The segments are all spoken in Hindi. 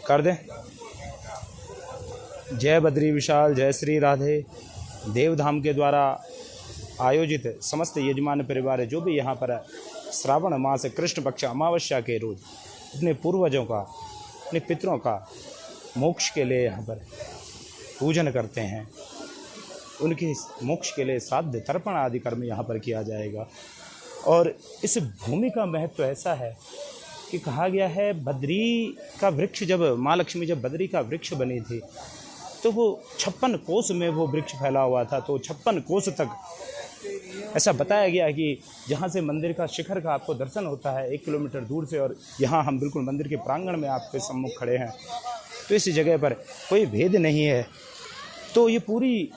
कर दें। जय बद्री विशाल, जय श्री राधे। देवधाम के द्वारा आयोजित समस्त यजमान परिवार जो भी यहाँ पर श्रावण मास कृष्ण पक्ष अमावस्या के रोज अपने पूर्वजों का, अपने पितरों का मोक्ष के लिए यहाँ पर पूजन करते हैं, उनके मोक्ष के लिए श्राद्ध तर्पण आदि कर्म यहाँ पर किया जाएगा। और इस भूमि का महत्व ऐसा है कि कहा गया है बद्री का वृक्ष, जब माँ लक्ष्मी जब बद्री का वृक्ष बनी थी तो वो 56 कोस में वो वृक्ष फैला हुआ था। तो 56 कोस तक ऐसा बताया गया है कि जहाँ से मंदिर का शिखर का आपको दर्शन होता है 1 किलोमीटर दूर से, और यहाँ हम बिल्कुल मंदिर के प्रांगण में आपके सम्मुख खड़े हैं, तो इस जगह पर कोई भेद नहीं है। तो ये पूरी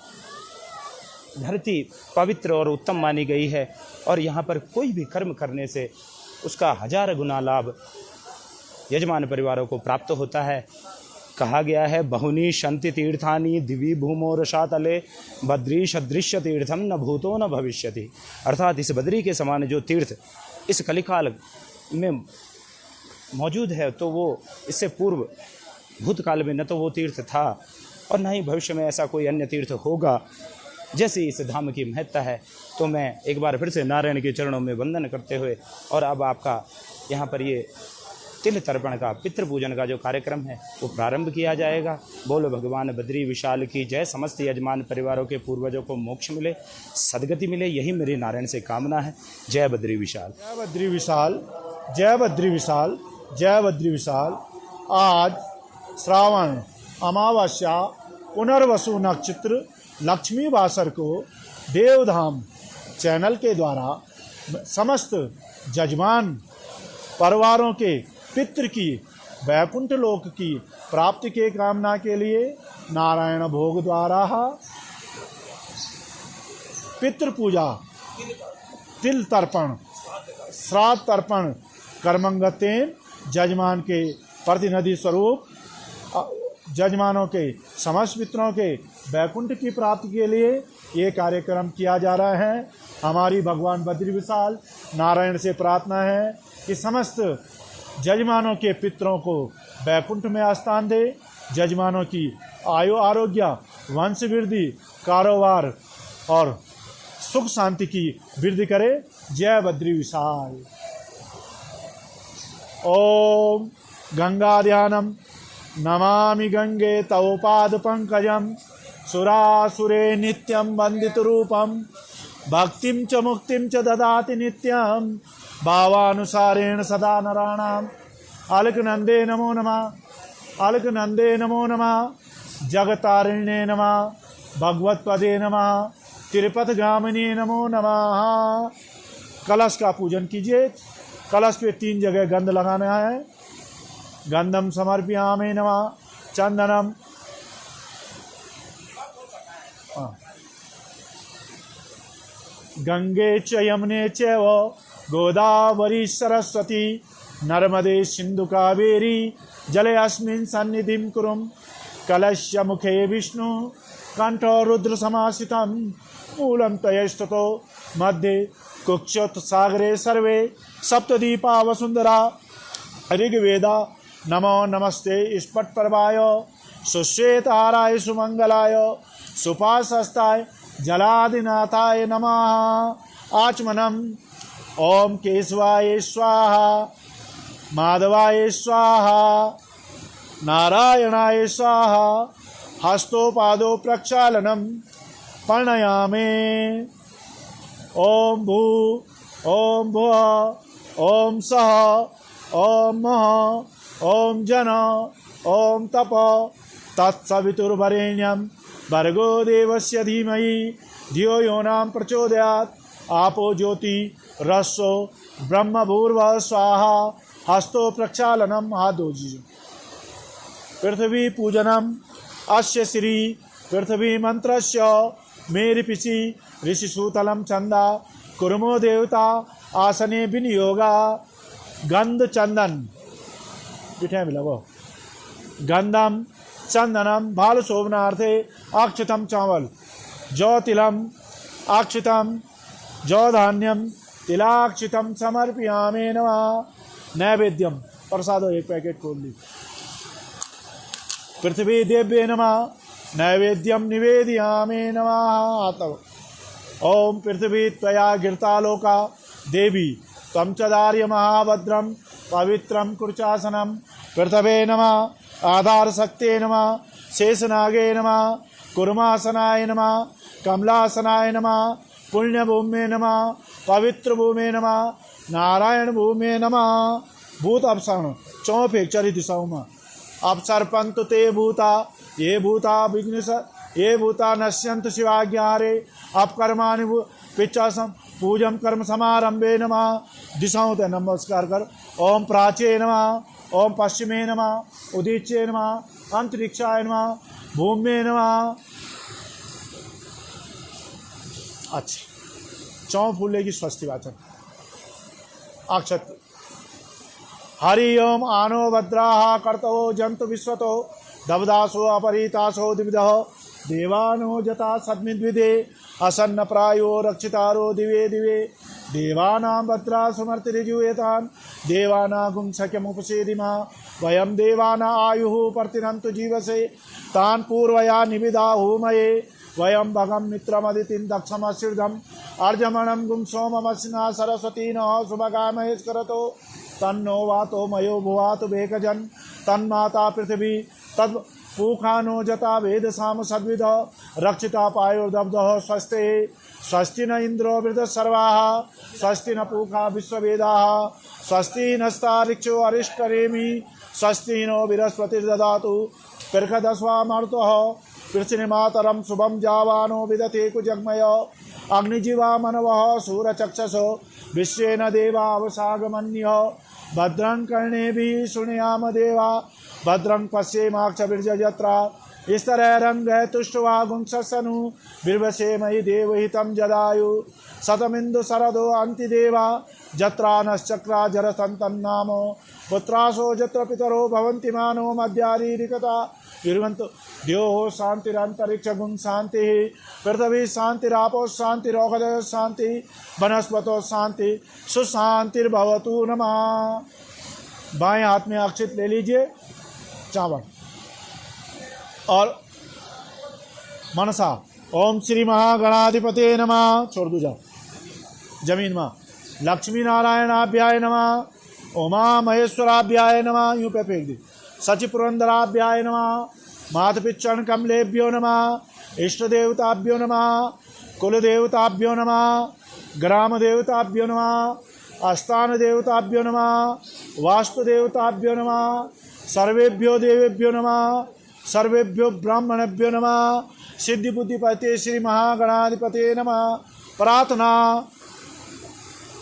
धरती पवित्र और उत्तम मानी गई है और यहाँ पर कोई भी कर्म करने से उसका 1000 गुना लाभ यजमान परिवारों को प्राप्त होता है। कहा गया है बहुनी शंति तीर्थानि दिवि भूमो रसातले बद्री सदृश्य तीर्थम न भूतो न भविष्यति। अर्थात इस बद्री के समान जो तीर्थ इस कलिकाल में मौजूद है तो वो इससे पूर्व भूतकाल में न तो वो तीर्थ था और न ही भविष्य में ऐसा कोई अन्य तीर्थ होगा। जैसी इस धाम की महत्ता है, तो मैं एक बार फिर से नारायण के चरणों में वंदन करते हुए और अब आपका यहाँ पर ये तिल तर्पण का, पितृ पूजन का जो कार्यक्रम है वो प्रारंभ किया जाएगा। बोलो भगवान बद्री विशाल की जय। समस्त यजमान परिवारों के पूर्वजों को मोक्ष मिले, सदगति मिले, यही मेरी नारायण से कामना है। जय बद्री विशाल, जय बद्री विशाल, जय बद्री विशाल, जय बद्री विशाल। आज श्रावण अमावस्या पुनर्वसु नक्षत्र लक्ष्मी वासर को देवधाम चैनल के द्वारा समस्त जजमान परिवारों के पितृ की वैकुंठ लोक की प्राप्ति के कामना के लिए नारायण भोग द्वारा पितृ पूजा, तिल तर्पण, श्राद्ध तर्पण कर्मंगतेन जजमान के प्रतिनिधि स्वरूप जजमानों के समस्त पितरों के वैकुंठ की प्राप्ति के लिए ये कार्यक्रम किया जा रहा है। हमारी भगवान बद्री विशाल नारायण से प्रार्थना है कि समस्त जजमानों के पितरों को वैकुंठ में स्थान दे, जजमानों की आयु आरोग्य, वंश वृद्धि, कारोबार और सुख शांति की वृद्धि करे। जय बद्री विशाल। ओम गंगा ध्यानम नमामि गंगे तव पाद पंकजम सुरासुरे नित्यं वंदित रूपम भक्तिं च मुक्तिं च ददाति नित्यं भावानुसारेण सदा नराणाम्। अलकनंदे नमो नमः, अलकनंदे नमो नमः, जगतारिण्ये नमः, भगवत्पदे नमः, तिरुपतिगामिनी नमो नमः। कलश का पूजन कीजिए। कलश पे 3 जगह गंध लगाना है। गंधम समर्पयामि नमः, चंदनम गंगे च यमुने चैव गोदावरी सरस्वती नर्मदे सिंधु कावेरी जले अस्मिन् सन्निधिं कुरुम। कलश मुखे विष्णु कंठ रुद्र समासितं मूलं तयस्ततो मध्ये कुक्षत सागरे सर्वे सप्तदीपा वसुंधरा। ऋग्वेदा नमो नमस्ते स्फट पर्वाय सुश्वेताराय सुमंगलाय सुपाशस्ताय जलादिनाथाय नमः। आचमनम ओम केशवाय स्वाहा, माधवाय स्वाहा, नारायणाय स्वाहा। हस्तोपादो प्रक्षालनम प्रणयामे। ओम भू ओम भुव ओम सह ओम मह ओम जन ओम तप तत्सवितुर्वरेण्यं भर्गो देवस्य धीमहि धियो यो न प्रचोदयात्। आपो ज्योति रसो ब्रह्म भूर्भुवः स्वाहा। हस्तो प्रक्षालनम। हाथ धोजिए। पृथ्वी पूजनम अस्य श्री पृथ्वी मंत्रस्य मेरिपिषि ऋषिसूतलं चंदा कुर्मो देवता आसने विनियोगा। गंध चंदन पिठे मिला वो गंधम चंदनम बाल शोभनार्थे अक्षतम चावल जौ तिलम अक्षितम जौ धान्यम तिलाक्षितम समर्पयामि नमः। नैवेद्यम प्रसादो 1 पैकेट खोल ली। पृथ्वी देव्ये नमः नैवेद्यं निवेदयामि नमः आतव। ओम पृथ्वी त्वया गिरतालोका देवी त्वं च दार्य महाभद्रं पवित्रं कुरुचासनं पृथ्वे नमः आधार शक्ते नमः शेषनागे नमः कुर्मासनाय नमः कमलासनाय नमः पुण्यभूमे नमः पवित्र भूमे नमः नारायण भूमे नमः। भूत अपसरण चौफे चरि दिशाओं में अपसर्पन्तु ते भूता ये भूता विघ्नेश ये भूता नश्यन्तु शिवाज्ञारे अपकर्माणि पिचासम पूजम कर्म समारंभे नमः। दिशाओं ते नमस्कार कर। ओम प्राचे नमः ओम पश्चिमे नमः उदीचे नमः अंतरिक्षाय नमः भूमे नमः। अच्छा चौ फूले की स्वस्ति वाचन अक्षत हरि ओम आनो भद्राः कर्तवो जंतु विश्वतो दवदासो अपरीतासो द्विविधः देवानो जता सद्मिद्विदे असन्न प्रायो रक्षितारो दिवे दिवे देवानां भद्रा सुमर्तिरिजुयेतान् देवानागुं शक्यमुपसेदिमा वयं देवाना आयुः प्रतिनन्तु जीवसे तान् पूर्वया निविदाहुमये वयं भगं मित्रमदितिं दक्षमश्रिधम् अर्जमणं गुं सोममस्ना सरस्वती नः शुभगामहेश्वरतो तन्नो वातो मयो भुवातु भेकजन् तन्माता पृथिवी तद् पूखानो जता वेद साम सद्विद रक्षिता पायोर्दब्धः स्वस्ते स्वस्ति न इंद्रो वृद्धसर्वाः स्वस्ति न पूखा विश्ववेदाः स्वस्ति नस्तारिक्षो अरिष्टरेमि स्वस्ति नो बृहस्पतिर्ददातु पर्कदस्वामर्तः पृथ्वीमातरं शुभं जावानो विदते कुजग्मय अग्निजीवा मनवः सूरचक्षसो विश्वेन देवा अवसागमन्यः भद्रं कर्णेभिः शृणुयाम देवा भद्रं पश्येमाक्षभिर्जत्रा इस तरह रंग तुष्टवा गुंसनु बिर्वसे मयि देवहितं जदायु शतमिंदु शरदो अंतिदेवा जत्रा नश्चक्रा जरसन्तन्नामो पुत्रासो जत्र पितरो भवन्ति मानो मध्यारीरिकता विर्वन्तु द्योः शान्तिरन्तरिक्ष गुं शान्तिः पृथ्वी शान्तिरापो शान्तिरोहदयो शान्ति वनस्पतो शान्ति सुशान्तिर्भवतु नमः। बाएं हाथ में अक्षित ले लीजिए चावल और मनसा ओम श्री महागणाधिपते नमः छोड़ दो जाओ जमीन में लक्ष्मी नारायणाभ्याय नमः उमा महेश्वराभ्याय नमः यूं पे फेंक दी सचि पुरंदराभ्याय नमः मातपिच्चण कमलेभ्यो नमः इष्ट देवताभ्यो नमः कुल देवताभ्यो नमः ग्राम देवताभ्यो नमः आस्थान देवताभ्यो नमः वास्तु देवताभ्यो नमः सर्वेभ्यो देवेभ्यो नमः सर्वेभ्यो ब्राह्मणेभ्यो नमः सिद्धि बुद्धिपते श्री महागणाधिपते नमः। प्रार्थना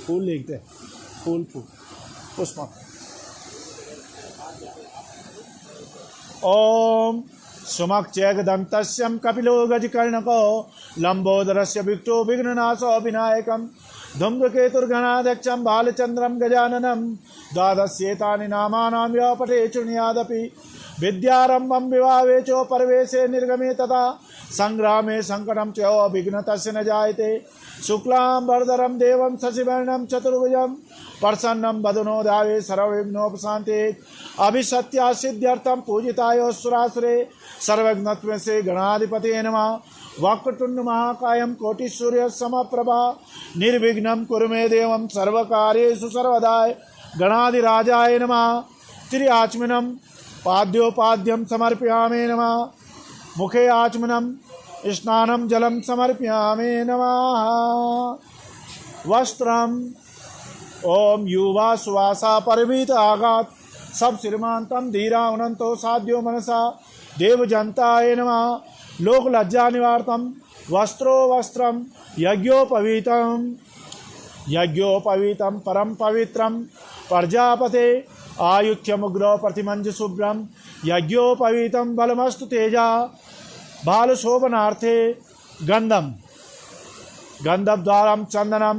फूल लिखते फूल फूल पुष्प ओम सुमक्षेकदन्तस्यं कपिलो गजकर्णको लंबोदरस्य विक्टो विघ्ननाशो विनायकं धूम्रकेतुर्गणाध्यक्षं बालचन्द्रं गजाननं द्वादशेतानि नामानां यः पठे शृणुयादपि विद्यारम्भं विवाहे च परवेशे निर्गमे तथा संग्रामे संकटं च विघ्नतस्य न जायते शुक्लांबरधरं देवं शशिवर्णं चतुर्भुजं प्रसन्नं वदनो ध्याये सर्वविघ्नोपशान्ते अभिसत्या सिद्ध्यर्थं पूजिताय सुरासुरे सर्वज्ञत्व से गणाधिपते नमः। वक्रतुंड महाकायं कोटिसूर्य समप्रभा निर्विघ्नं कुरु मे देवं सर्वकार्येषु सर्वदाय गणाधिराजाय नमः। त्रिआचमनं पाद्योपाद्यं समर्पयामि नमः। मुखे आचमनं स्नानं जलं समर्पयामि नमः। वस्त्रं ओम युवा सुवासा परवीत आगात सब श्रीमांतम धीरा उनंतो साध्यो मनसा देव जनताय नमः। लोक लज्जा निवार्तम वस्त्रो वस्त्रम यज्ञोपवीतम परम पवित्रम प्रजापते आयुख्यमुग्रो प्रतिमंज शुभ्रम यज्ञोपवीतम बलमस्तु तेजा बाल शोभनार्थे गंधम गंधद्वारम चंदनम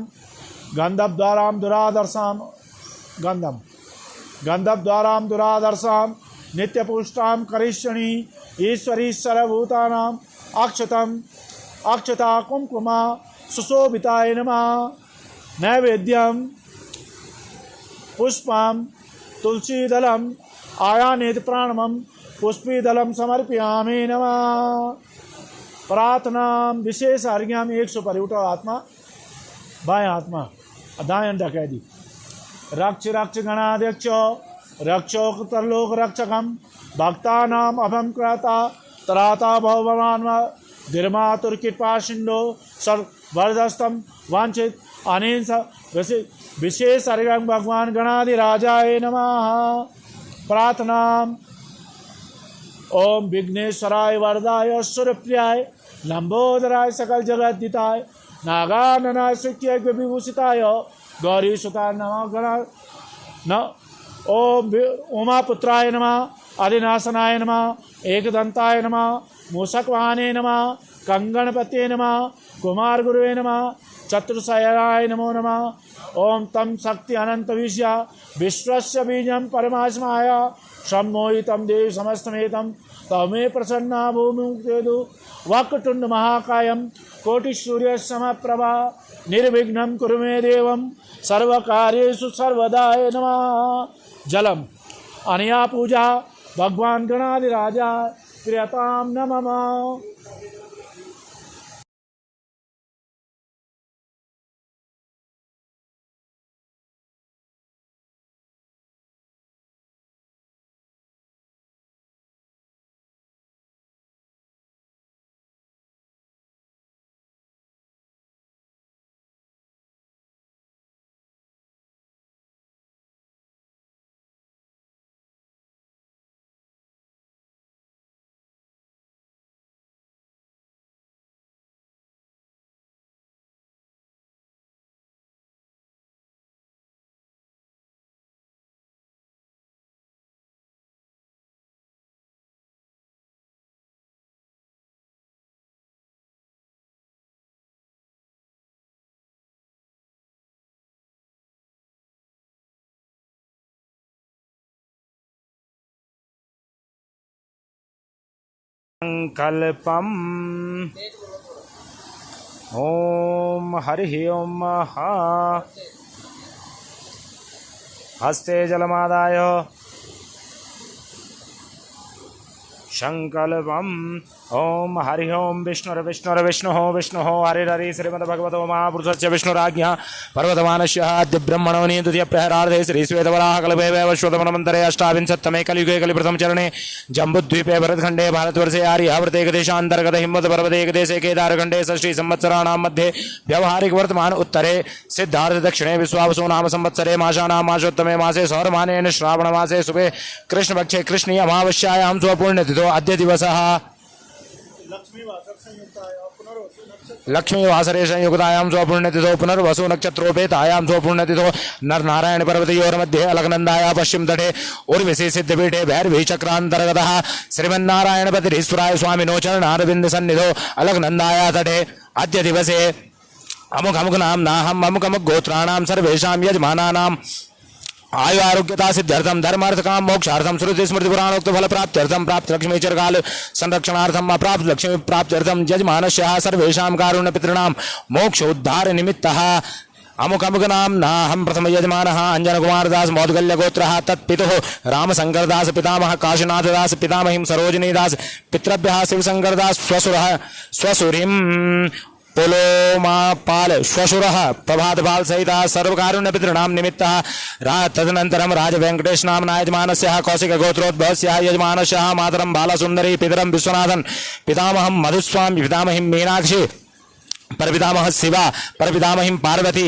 गंधद्वाराम दुरादर्शाम गंधम गंधद्वाराम दुरादर्शाम नित्यपुष्टाम करिष्यणि ईश्वरी सर्वभूतानाम अक्षतम अक्षता कुंकुमा सुशोभिताय नमः। नैवेद्यम पुष्पम तुलसीदलम आयानेत प्राणमं पुष्पीदलम समर्पयामि नमः। प्रार्थना विशेष अर्घ्याम 100 पर उठो आत्मा बाएं आत्मा दाएं डकैती रक्ष रक्ष गणाध्यक्ष रक्षोत्तरलोक रक्षकम भक्तानाम अभम क्रता त्राता भगवान धीर्मातुर कृपा सिंधो सर्वरदस्तम वांछित अनेन विशेष अर्घ्यम भगवान गणाधिराजाय नमः। प्रार्थना ओम विघ्नेश्वराय वरदाय सूर्यप्रियाय लंबोदराय सकल जगद्दिताय नागाननाय सुख्य विभूषिताय गौरी सुताय नमः गण न ओम उमापुत्राय नमः आदिनाशनाय नमः एकदंताय नमः मूषकवाहने नमः कंगणपते नमः कुमार गुरुवे नमः चतुर्शयनाय नमो नमः। ओम तम शक्ति अनंत विषया विश्वस्य बीजम परमात्माय सम्मोहितं देव समस्तमेतं तमे प्रसन्ना भूमिमुक्तेदु वक्रतुंड महाकायं कोटिसूर्य समप्रभा निर्विघ्नं कुरु मे देवं सर्वकार्येषु सर्वदाय नमः। जलम अनया पूजा भगवान गणाधिराजा क्रियतां नमः। संकल्पम ओम हरि ओम हस्ते जलमादाय संकल्पम ओम हरि ओम विष्णुर्विष्णुर्विष्णुः विष्णुः हरिर्हरि श्रीमद्भगवतो महापुरुषस्य विष्णुराज्ञा पर्वतमानस्य अद्य ब्रह्मणोनि द्वितीय प्रहरार्धे श्रीश्वेतवराहकल्पे वैवस्वतमन्वन्तरे अष्टाविंशत्तमे कलियुगे कलिप्रथम चरणे जम्बुद्वीपे भरतखण्डे भारतवर्षे आर्यावर्ते एकदेशान्तर्गत हिमवत्पर्वते एकदेशे केदारखण्डे षष्ठी संवत्सराणां मध्ये व्यावहारिक वर्तमान उत्तरे सिद्धार्थ दक्षिणे विश्वावसु नाम संवत्सरे मासानां मासोत्तमे मासे सौरमानेन श्रावणमासे शुभे कृष्णपक्षे कृष्णी अमावास्यायां स्वपुण्यतिथौ अद्य दिवसः लक्ष्मी वासरे संयुक्तायां स्वपुण्यतिथौ पुनर्वसु नक्षत्रोपेतायां स्वपुण्यतिथौ नरनारायण पर्वतयोर्मध्ये अलकनन्दाया पश्चिम तटे उर्वशी सिद्धपीठे भैरवी चक्रान्तर्गतः श्रीमन्नारायणपतिरीश्वराय स्वामिनो चरणारविन्द सन्निधौ अलकनन्दाया तटे अद्य दिवसे अमुक अमुक नाम्नाहम् अमुक अमुक गोत्राणां सर्वेषां यजमानानां आयु आरोग्यता सिद्ध्यर्थम धर्मार्थ काम मोक्षार्थम श्रुति स्मृति पुराणोक्त फल प्राप्त्यर्थम प्राप्त लक्ष्मी चिरकाल संरक्षणार्थम अप्राप्त लक्ष्मी प्राप्त्यर्थम यजमानस्य सर्वेषां कारुण्य पितॄणां मोक्ष उद्धार निमित्तः अमुक अमुक नाम्ना हम प्रथम यजमानः अंजन कुमार दास मौदगल्य गोत्रः तत्पितुः रामशंकर दास पितामह काशीनाथ दास पितामहीं सरोजिनी दास पितृभ्यः शिवशंकर दास स्वसुरीं पुलोमापाल श्वशुरः प्रभातपाल सहितः सर्वकारुण्य पितॄणां निमित्तः तदनन्तरं राजवेङ्कटेश नाम्ना यजमानस्य कौशिक गोत्रोद्भवस्य यजमानस्य मातरं बालसुन्दरी पितरं विश्वनाथन् पितामहं मधुस्वामी पितामहीं मीनाक्षी परपितामह शिवा परपितामहीं पार्वती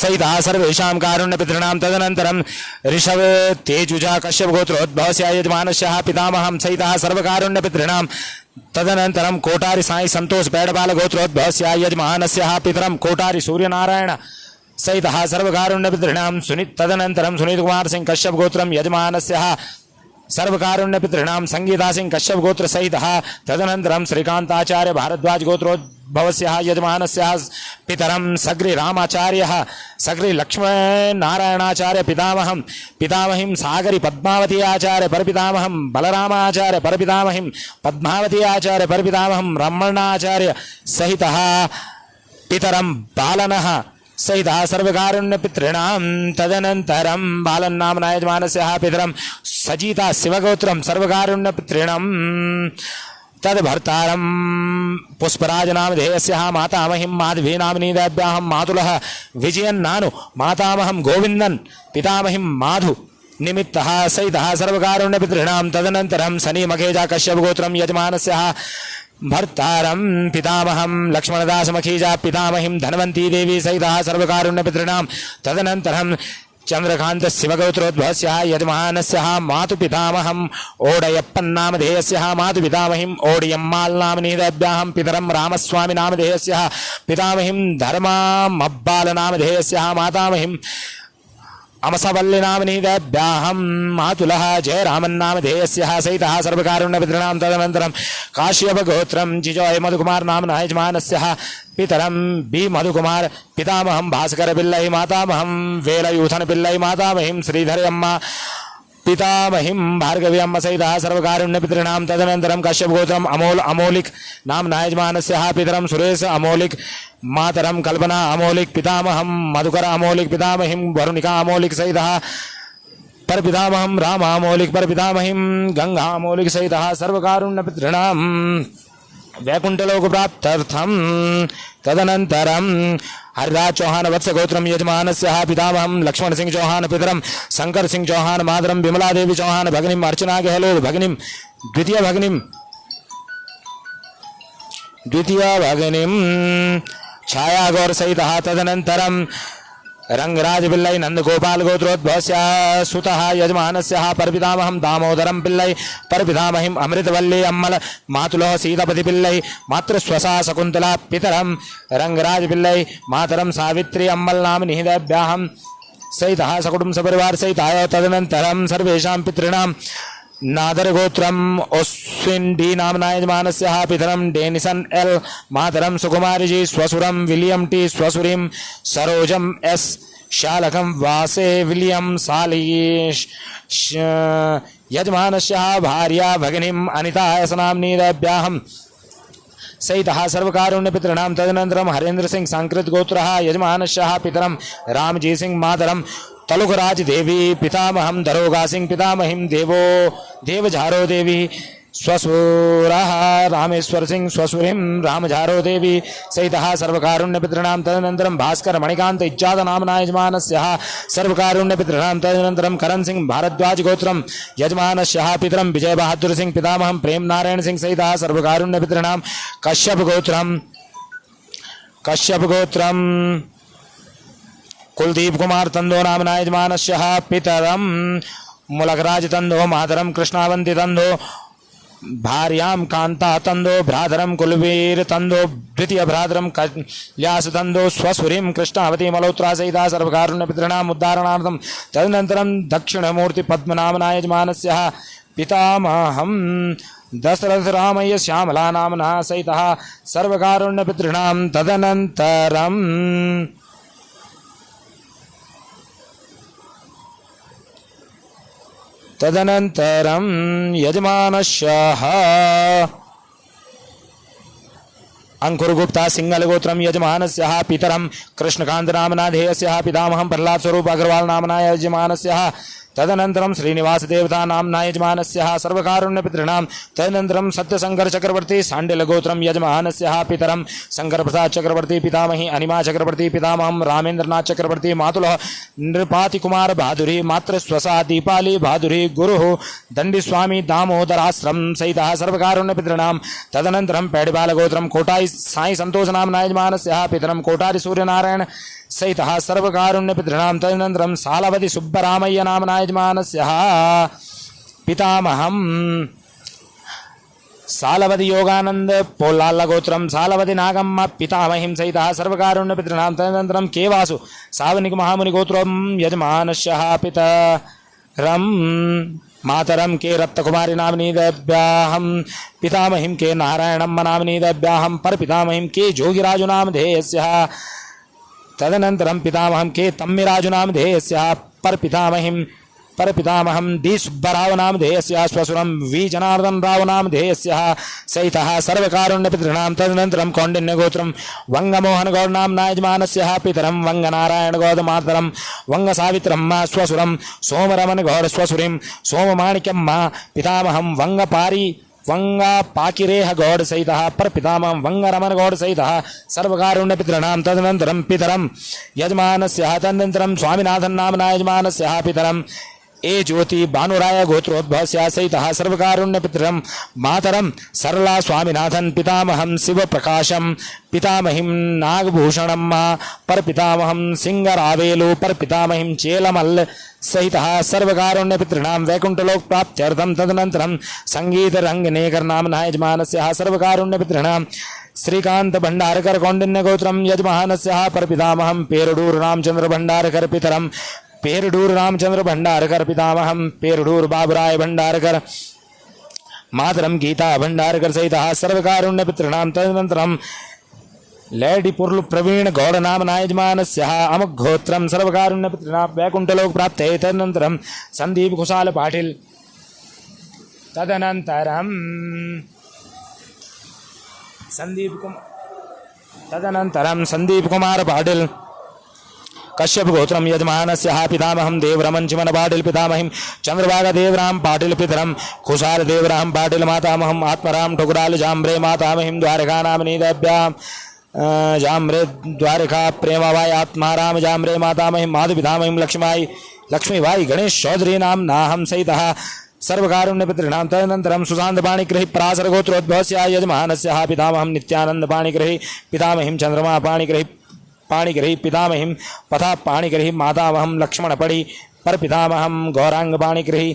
सहितः सर्वेषां कारुण्य पितॄणां तदनन्तरं ऋषभ तेजुजा कश्यप गोत्रोद्भवस्य यजमानस्य पितामहं सहितः सर्वकारुण्य पितॄणां तदनन्तरं कोटारी साई संतोष पेडपाल गोत्रोद्भवस्य यजमानस्य पितरं कोटारी सूर्यनारायण सहितः सर्वकारुण्य पितॄणां तदनन्तरं सुनीत कुमार सिंह कश्यप गोत्रं यजमानस्य सर्वकारुण्य पितॄणां संगीता सिंह कश्यप गोत्र सहितः तदनन्तरं श्रीकांताचार्य भारद्वाज गोत्रोद्भवस्य यजमानस्य पितरं सग्री रामाचार्यः सग्री लक्ष्मीनारायणाचार्य पितामहीं सागरी पद्मावती आचार्य परपितामहं बलरामाचार्य परपितामहीं पद्मावती आचार्य परपितामहं रमणाचार्य सहितः पितरं बालनः सहितः सर्वकारुण्यपितॄणां तदनन्तरं बालन्नाम्ना यजमानस्य पितरं सजीता शिवगोत्रं सर्वकारुण्यपितॄणां तद्भर्तारं पुष्पराजनामधेयस्य मातामहिं माधवीनाम्नी दैव्याहं मातुलः विजयन्नानु मातामहं गोविन्दन् पितामहिं माधु निमित्तः सहितः सर्वकारुण्यपितॄणां तदनन्तरं शनिमखेजा कश्यपगोत्रं यजमानस्य भर्तारं पितामहं लक्ष्मणदासमखीजा पितामहिं धनवन्ती देवी सहितः सर्वकारुण्यपितॄणां तदनन्तरं चंद्रकांत शिवगोत्रोद्भवस्य यजमानस्य मातुपितामहं ओडयप्पन्नामधेयस्य मातुपितामहिं ओडियम्माल्नाम्नी दैव्याहं पितरं रामस्वामी नामधेयस्य पितामहिं धर्मामब्बालनामधेयस्य मातामहिं अमसवल्लिनाम्नी दैव्याहं मातुलः जयरामन्नामधेयस्य सहितः सर्वकारुण्यपितॄणां तदनन्तरं काश्यपगोत्रं जिजोय मधुकुमार नाम्ना यजमानस्य पितरं बी मधुकुमार पितामहं भास्कर पिल्लै मातामहं वेलयूथन पिल्लै मातामहिं श्रीधरयम्मा पितामहिं भार्गवी अम्म सहितः सर्वकारुण्यपितॄणां तदनन्तरं कश्यपगोत्रम् अमोलिक नाम्ना यजमानस्य पितरं सुरेश अमोलिक मातरं कल्पना अमोलिक पितामहं मधुकर अमोलिक पितामहिं वरुणिका अमोलिक सहितः परपितामहं राम अमोलिक परपितामहिं गंगा अमोलिक सहितः सर्वकारुण्यपितॄणां वैकुंठलोक प्राप्त्यर्थं तदनन्तरं हरिराज चौहान वत्स गोत्रम यजमानस्य पितामहं लक्ष्मण सिंह चौहान पितरं शंकर सिंह चौहान मातरं विमला देवी चौहान भगिनीं अर्चना गहलोत भगिनीं द्वितीय भगिनीं छाया गौर सहितः तदनन्तरं रंगराज पिल्लै नंदगोपाल गोत्रोद्भवस्य सुतः यजमानस्य परपितामहं दामोदरं पिल्लै परपितामहिं अमृतवल्ली अम्मल मातुलः सीतापति पिल्लै मातृस्वसा शकुन्तला पितरं रंगराज पिल्लै मातरं सावित्री अम्मल नाम्नी दैव्याहं सहितः सकुटुंब सपरिवार सहिताय तदनन्तरं सर्वेषां पितॄणां नादरगोत्रम ओस्विन डी नामना यजमानस्य पितरं डेनिसन एल मातरं सुकुमारी जी स्वसुरं विलियम टी स्वसुरीं सरोजम एस शालकं वासे विलियम सालीश यजमानस्य भार्या भगिनीं अनिता नाम्नी दैव्याहं सहितः सर्वकारुण्यपितॄणां तदनन्तरं हरेन्द्र सिंह सांकृत गोत्रः यजमानस्य पितरं रामजी सिंह मातरं तलुकराज देवी पितामहं दरोगा सिंह पितामहिं देवझारो देवी स्वसुरः रामेश्वर सिंह स्वसुरीं रामझारो देवी सहितः सर्वकारुण्यपितॄणां तदनन्तरं भास्कर मणिकांत इज्जाद नाम्ना यजमानस्य सर्वकारुण्यपितॄणां तदनन्तरं करण सिंह भारद्वाज गोत्रं यजमानस्य पितरं विजय बहादुर सिंह पितामहं प्रेम नारायण सिंह सहितः सर्वकारुण्यपितॄणां कश्यप गोत्रं कुलदीप कुमार तंदो नामना यजमानस्य पितरं मुलकराज तंदो मातरं कृष्णावंती तंदो भार्यां कांता तंदो भ्रातरं कुलवीर तंदो द्वितीय भ्रातरं कल्यास तंदो स्वसुरीं कृष्णावती मल्होत्रा सहिता सर्वकारुण्यपितॄणाम् उद्धारणार्थं तदनन्तरं दक्षिणमूर्ति पद्मनामना यजमानस्य पितामहं दशरथ रामय्य श्यामला नाम्ना सहितः सर्वकारुण्यपितॄणां तदनन्तरं यजमानस्य अंकुरगुप्ता सिंगल गोत्रम यजमानस्य पितरं कृष्णकांत नामना ध्येयस्य पितामहं प्रहलाद स्वरूप अग्रवाल नामना यजमानस्य तदनन्तरं श्रीनिवास देवता नाम्ना यजमानस्य सर्वकारुण्यपितॄणां तदनन्तरं सत्यशंकर चक्रवर्ती सांडिल गोत्रं यजमानस्य पितरं शंकर प्रसाद चक्रवर्ती पितामही अनिमा चक्रवर्ती पितामहं रामेंद्रनाथ चक्रवर्ती मातुलः नृपाति कुमार बहादुरी मातृस्वसा दीपाली बहादुरी गुरुः दंडीस्वामी दामोदराश्रम सहितः सर्वकारुण्यपितॄणां तदनन्तरं पैडिबाल गोत्रं कोटाई साई संतोष नाम्ना यजमानस्य पितरं कोटारी सूर्यनारायण सहितः सर्वकारुण्यपितॄणां तदनन्तरं सालवति सुब्बरामय्य नाम्ना यजमानस्य पितामहं सालवति योगानंद पोल्लाल गोत्रं सालवति नागम्म पितामहिं सहितः सर्वकारुण्यपितॄणां तदनन्तरं केवासु सावनिक महामुनि गोत्रं यजमानस्य पितरं मातरं के रत्नकुमारी नाम्नी दैव्याहं पितामहिं के नारायणम्म नाम्नी दैव्याहं परपितामहिं के जोगिराजु नामधेयस्य तदनन्तरं पितामहं के तम्मिराजु नामधेयस्य परपितामहिं परपितामहं डी सुब्बराव नामधेयस्य स्वसुरं वी जनार्दन राव नामधेयस्य सहितः सर्वकारुण्यपितॄणां तदनन्तरं कौण्डिन्यगोत्रं वङ्गमोहनगौड नाम्ना यजमानस्य पितरं वङ्गनारायणगौडमातरं वङ्गसावित्रम्मा स्वसुरं सोमरमणगौड स्वसुरीं सोममाणिक्यम्मा पितामहं वङ्गपाकिरेह गौड सहितः परपितामहं वङ्गरमण गौड सहितः सर्वकारुण्यपितॄणां तदनन्तरं पितरं यजमानस्य तदनन्तरं स्वामिनाथन नाम्ना यजमानस्य पितरं ए ज्योति भानुराय गोत्रोद्भवस्य सहितः सर्वकारुण्यपितरं मातरं सरला स्वामिनाथन पितामहं शिवप्रकाशं पितामहिं नागभूषणम्मा परपितामहं सिंगरावेलु परपितामहिं चेलमल्ल सहितः सर्वकारुण्यपितॄणां वैकुण्ठलोक प्राप्त्यर्थं तदनन्तरं संगीतरङ्गनेकर नाम्ना यजमानस्य सर्वकारुण्यपितॄणां श्रीकांत भंडारकर कौंडिन्यगोत्रं यजमानस्य परपितामहं पेरडूर रामचंद्र भंडारकर पितरं पेरडूर रामचंद्र भंडारकर पितामहं पेरडूर बाबुराय भंडारकर मातरं गीता भंडारकर सहितः सर्वकारुण्यपितॄणां तदनन्तरं लेडिपुर्लु प्रवीण गौड़ नाम्ना यजमानस्य अमुग्गोत्रं सर्वकारुण्यपितॄणां वैकुण्ठलोक प्राप्ते तदनन्तरं संदीप कुशाल पाटिल तदनन्तरं संदीप कुमार पाटिल कश्यप गोत्रम यजमानस्य पितामहं देवरमन चिमन पाटिल पितामहिं चंद्रभागा देवराम पाटिल पितरं खुशाल देवराम पाटिल मातामहं आत्मराम ठुकराल जाम्रे मातामहिं द्वारका नामनी देव्यां जाम्रे द्वारका प्रेमाबाई आत्माराम जाम्रे मातामहिं माधु पितामहिं लक्ष्मीबाई गणेश चौधरी नाम्नाहं सहितः सर्वकारुण्यपितॄणां तदनन्तरं सुशान्तपाणिग्रहि पराशर गोत्रोद्भवस्य यजमानस्य पितामहं नित्यानंद पाणिग्रहि पितामहिं चंद्रमा पाणिग्रहि पितामहिं पथा पाणिग्रहि मातामहं लक्ष्मणपणि परपितामहं गौरांग पाणिग्रहि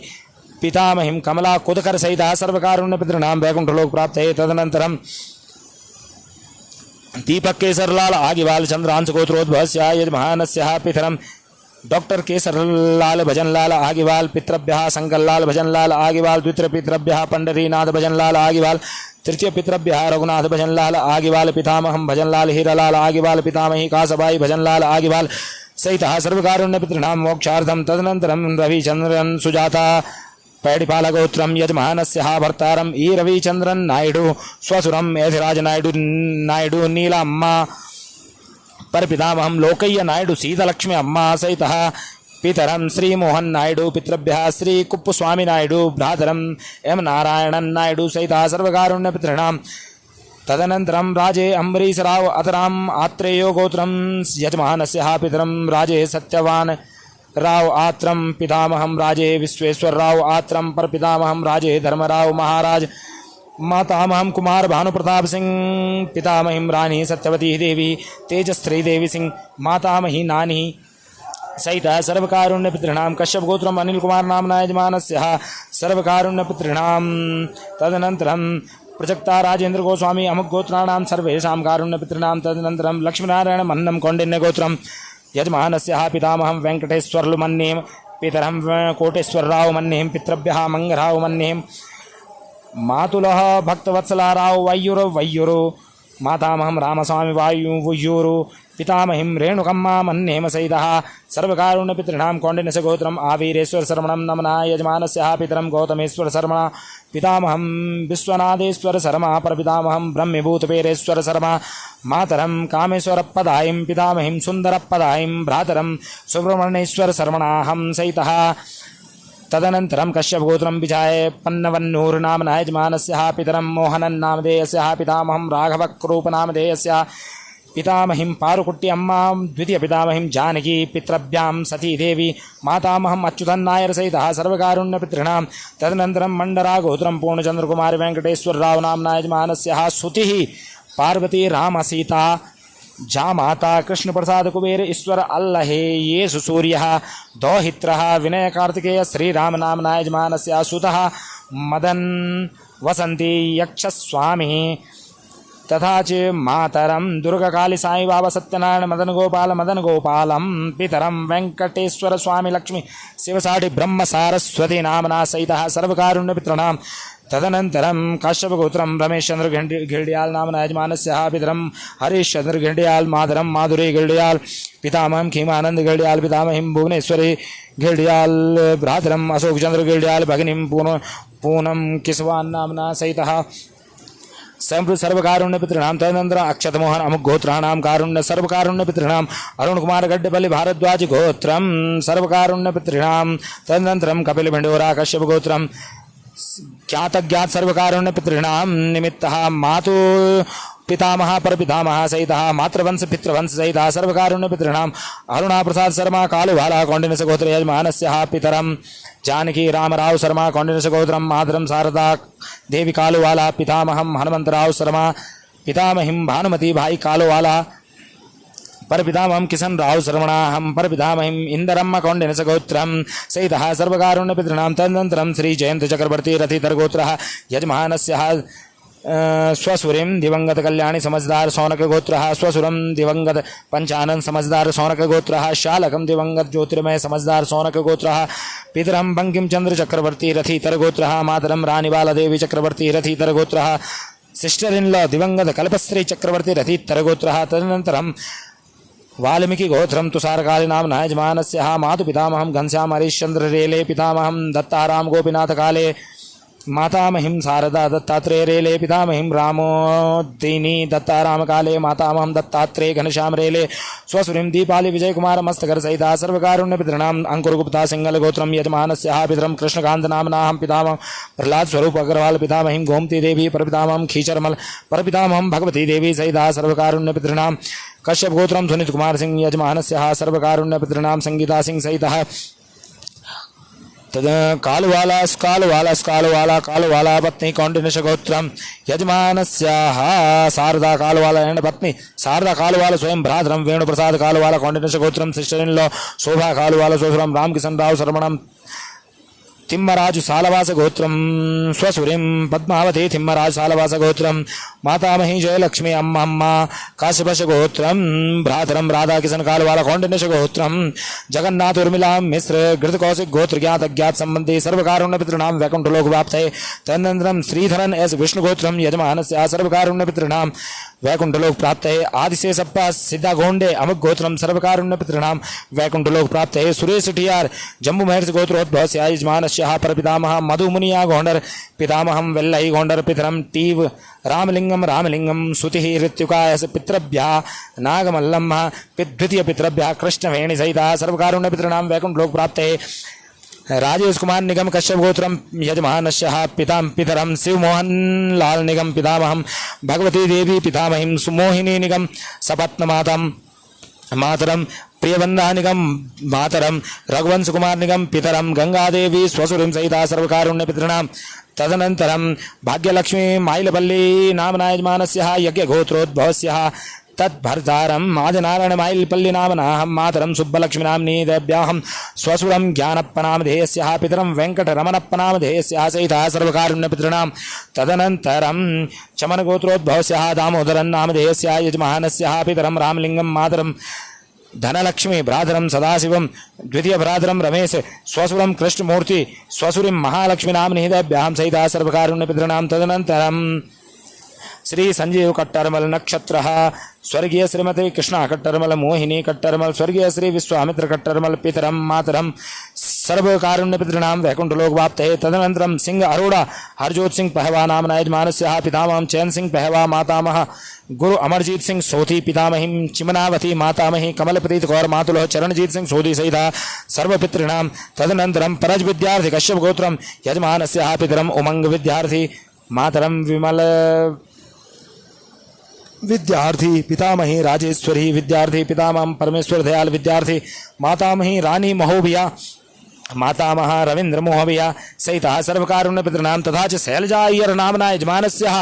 पितामहिं कमला कुदकर सहितः सर्वकारुण्यपितॄणां वैकुण्ठलोक प्राप्ते तदनन्तरं दीपक केसरलाल आगिवाल चंद्रांश गोत्रोद्भवस्य यजमानस्य पितरं डॉक्टर केसरलाल भजनलाल आगिवाल पितृभ्यः शंकरलाल भजनलाल आगिवाल द्वितीय पितृभ्यः पंडरीनाथ भजनलाल आगिवाल तृतीय पितृभ्यः रघुनाथ भजनलाल आगिवाल पितामहं भजनलाल हीरालाल आगिवाल पितामही कासबाई भजनलाल आगिवाल सहितः सर्वकारुण्यपितॄणां मोक्षार्थं तदनन्तरं रविचंद्रन सुजाता पैडिपालगोत्रं यजमानस्य भर्तारं ई रविचंद्रन नायडू स्वसुरं यथिराज नायडू नीलाम्मा परपितामहं लोकय्य नायडू सीतलक्ष्मी अम्मा सहितः पितरं श्री मोहन नायडू पितृभ्यः श्री कुप्पुस्वामी नायडू भ्रातरं एम नारायणन नायडू सहितः सर्वकारुण्यपितॄणां तदनन्तरं राजे अम्बरीशराव अतराम आत्रेयो गोत्रं यजमानस्य पितरं राजे सत्यवान राव आत्रम पितामहं राजे विश्वेश्वरराव आत्रम परपितामहं राजे धर्मराव महाराज मातामहं कुमार भानुप्रताप सिंह पितामहीं रानी सत्यवती देवी तेजश्री देवी सिंह मातामही नानी सहितः सर्वकारुण्यपितॄणां कश्यप गोत्रम अनिल कुमार नाम्ना यजमानस्य सर्वकारुण्यपितॄणां तदनन्तरं प्रजक्ता राजेंद्र गोस्वामी अमुक गोत्राणां सर्वेषां कारुण्यपितॄणां तदनन्तरं लक्ष्मीनारायण मन्नं कौण्डिन्यगोत्रं यजमानस्य पितामहं वेंकटेश्वरलु मन्ये पितरं कोटेश्वरराव मन्ये पितृभ्यः मंगराव मन्ये मातुलः भक्तवत्सलाराव वय्युरु मातामहं रामस्वामी वय्यूरु पितामहिं रेणुकम्मा मन्येम सहितः सर्वकारुण्यपितॄणां कौण्डिन्यस्य गोत्रम् आवीरेश्वर शर्मणं नमना यजमानस्य पितरं गौतमेश्वर शर्मा पितामहं विश्वनाथेश्वर शर्मा परपितामहं ब्रह्मभूतपेरेश्वर शर्मा मातरं कामेश्वरपदायं पितामहिं सुन्दरपदायं भ्रातरं सुब्रह्मण्येश्वर शर्मणाहं सहितः तदनन्तरं कश्यप गोत्रं विजाय पन्नवन्नूर नाम्ना यजमानस्य पितरं मोहनन नामधेयस्य पितामहं राघवक्रूप नामधेयस्य पितामहिं पारुकुट्टी अम्मां द्वितीय पितामहिं जानकी पितृभ्यां सती देवी मातामहं अच्युतन नायर सहितः सर्वकारुण्यपितॄणां तदनन्तरं मंडरा गोत्रं पूर्णचंद्रकुमार वेंकटेश्वर राव नाम्ना यजमानस्य सुतिः पार्वती राम सीता जामाता कृष्ण प्रसाद कुबेर ईश्वर अल्लहे येसु सूर्यः दौहित्रः विनय कार्तिकेय श्रीराम नाम्ना यजमानस्य सुतः मदन वसंती यक्षस्वामी तथा च मातरं दुर्गकाली साई बाबा सत्यनारायण मदन गोपालं पितरं वेंकटेश्वर स्वामी लक्ष्मी शिवसाटि ब्रह्म सारस्वती नामना सहितः सर्वकारुण्यपितॄणां तदनन्तरं काश्यपगोत्रं रमेशचंद्र गिल्डियाल नामना यजमानस्य पितरं हरीशचंद्र गिल्डियाल मातरं माधुरी गिल्डियाल पितामहं खीमानंद गिल्डियाल पितामहीं भुवनेश्वरी गिल्डियाल भ्रातरम् अशोकचंद्र गिल्डियाल भगिनीं पूनम किसवान नामना सहितः सर्वकारुण्य पितॄणां तदनन्तरं अक्षतमोहन अमुकगोत्राणां कारुण्य सर्वकारुण्य पितॄणां अरुण कुमार गड्डपल्ली भारद्वाज गोत्रं सर्वकारुण्य पितॄणां तदनन्तरं कपिल भिंडोरा कश्यप गोत्रं ज्ञात सर्वकारुण्य पितॄणां निमित्तः मातु पितामह परपितामह सहितः मातृवंश पितृवंश सहितः सर्वकारुण्य पितॄणां अरुणा प्रसाद शर्मा कालुवाला कौंडिन्यस्य गोत्र यजमानस्य पितरं जानकी रामराव शर्मा कौंडिन्यस्य गोत्रं मातरं शारदा देवी कालुवाला पितामहं हनुमंतराव शर्मा पितामहीं भानुमती भाई कालुवाला परपितामहं किशन राव शर्मणा हम परपितामहीं इंदरम्म कौंडिन्यस्य गोत्रं सहितः सर्वकारुण्य पितॄणां तदनन्तरं श्री जयंत चक्रवर्ती रथितर गोत्रः यजमानस्य स्वसुरीं दिवंगत कल्याणी समझदार सौनक गोत्रः स्वसुरं दिवंगत पंचानन समझदार सौनक गोत्रः शालकं दिवंगत ज्योतिर्मय समझदार सौनक गोत्रः पितरं बंकिम चंद्र चक्रवर्ती रथितर गोत्रः मातरं रानीबाला देवी चक्रवर्ती रथितर गोत्रः सिस्टर इन लॉ दिवंगत कल्पश्री चक्रवर्ती रथितर गोत्रः तदनन्तरं वाल्मीकि गोत्रं तुषारकाली नामना यजमानस्य मातु पितामहं घनश्याम हरिश्चंद्र रेले पितामहं दत्ताराम गोपीनाथ काले मातामहीं शारदा दत्तात्रेय रेले पितामहीं रामोदिनी दत्ताराम काले मातामहं दत्तात्रेय घनश्याम रेले स्वसुरीं दीपाली विजय कुमार मस्तकर सहिता सर्वकारुण्य पितॄणां अंकुर गुप्ता सिंगल गोत्रं यजमानस्य पितरं कृष्णकांत नामनाहं पितामहं प्रहलाद स्वरूप अग्रवाल पितामहीं गोमती देवी परपितामहं खीचरमल परपितामहं भगवती देवी सहिता सर्वकारुण्य पितॄणां कश्यप गोत्रं सुनीत कुमार सिंह यजमानस्य सर्वकारुण्य पितॄणां संगीता सिंह सहितः तद कालुवाला पत्नी कौंडिन्यस्य गोत्रं यजमानस्य शारदा कालुवाला पत्नी शारदा कालुवाला स्वयं भ्रातरं वेणुप्रसाद कालुवाला कौंडिन्यस्य गोत्रं sister in law Shobha Kaluvala स्वसुरं रामकिशन राव शर्मणं तिम्मराजु सालवास गोत्रं स्वसुरीं पद्मावती तिम्मराजु सालवास गोत्रं मातामही जयलक्ष्मी अम्मा काश्यपस्य गोत्रं भ्रातरं राधा किशन कालवाला कौंडिन्यस्य गोत्रं जगन्नाथ उर्मिला मिश्र घृतकौशिक गोत्र ज्ञात अज्ञात संबंधी सर्वकारुण्य पितॄणां वैकुंठलोक प्राप्तये तदनन्तरं श्रीधरन एस विष्णु गोत्रं यजमानस्य सर्वकारुण्य पितॄणां वैकुंठलोक प्राप्तये आदिशेषप्पा सिद्धा गोंडे अमुक गोत्रं सर्वकारुण्य पितॄणां वैकुंठलोक प्राप्तये सुरेश टियार जम्बू महर्षि गोत्रोद्भवस्य यजमानस्य परपितामह मधुमुनिया गोंडर पितामहं वेल्लई गोंडर पितरं टीव रामलिंगम सुतिः ऋत्युकायस पितृभ्यः नागमल्लम्म द्वितीय पितृभ्यः कृष्णवेणि सहितः सर्वकारुण्य पितॄणां वैकुंठलोक प्राप्तये राजेश कुमार निगम कश्यप गोत्रं यजमानस्य पितरं शिवमोहन लाल निगम पितामहं भगवती देवी पितामहीं सुमोहिनी निगम सपत्नमातं मातरं प्रियवंदा निगम मातरं रघुवंश कुमार निगम पितरं गंगादेवी स्वसुरीं सहिता सर्वकारुण्य पितॄणां तदनन्तरं भाग्यलक्ष्मी माइलपल्ली नामना यजमानस्य यज्ञगोत्रोद्भवस्य तत्भर्तारं आदिनारायण माइलपल्ली नामनाहं मातरं सुब्बलक्ष्मी नाम्नी देव्याहं स्वसुरं ज्ञानप्पनामधेयस्य पितरं वेङ्कटरमणप्पनामधेयस्य सहितः सर्वकारुण्य पितॄणां तदनन्तरं चमनगोत्रोद्भवस्य दामोदरं नामधेयस्य यजमानस्य पितरं रामलिंगं मातरं धनलक्ष्मी भ्रातरं सदाशिवं द्वितीय भ्रातरं रमेश स्वसुरं कृष्णमूर्ति स्वसुरीं महालक्ष्मी नाम्नी देव्याहं सहितः सर्वकारुण्य पितॄणां तदनन्तरं श्री संजीव कट्टरमल नक्षत्र स्वर्गीय श्रीमती कृष्णा कट्टरमल मोहिनी कट्टरमल स्वर्गीय श्री विश्वामित्र कट्टरमल पितरं मातरं सर्वकारुण्य पितॄणां वैकुंठलोक प्राप्तये तदनन्तरं सिंह अरोड़ा हरजोत सिंह पहवा नामना यजमानस्य पितामहं चैन सिंह पहवा मातामह गुरु अमरजीत सिंह सोधी पितामहीं चिमनावती मातामही कमलप्रीत कौर मातुलः चरणजीत सिंह सोधी सहिता सर्वपितॄणां तदनन्तरं परज विद्यार्थी कश्यप गोत्रं यजमानस्य पितरं उमंग विद्यार्थी मातरं विमल विद्यार्थी पितामही राजेश्वरी विद्यार्थी पितामह परमेश्वर दयाल विद्यार्थी मातामही रानी महोबिया मातामह रविंद्र मोहबिया सहितः सर्वकारुण्य पितॄणां तथा च शैलजा अय्यर नामना यजमानस्य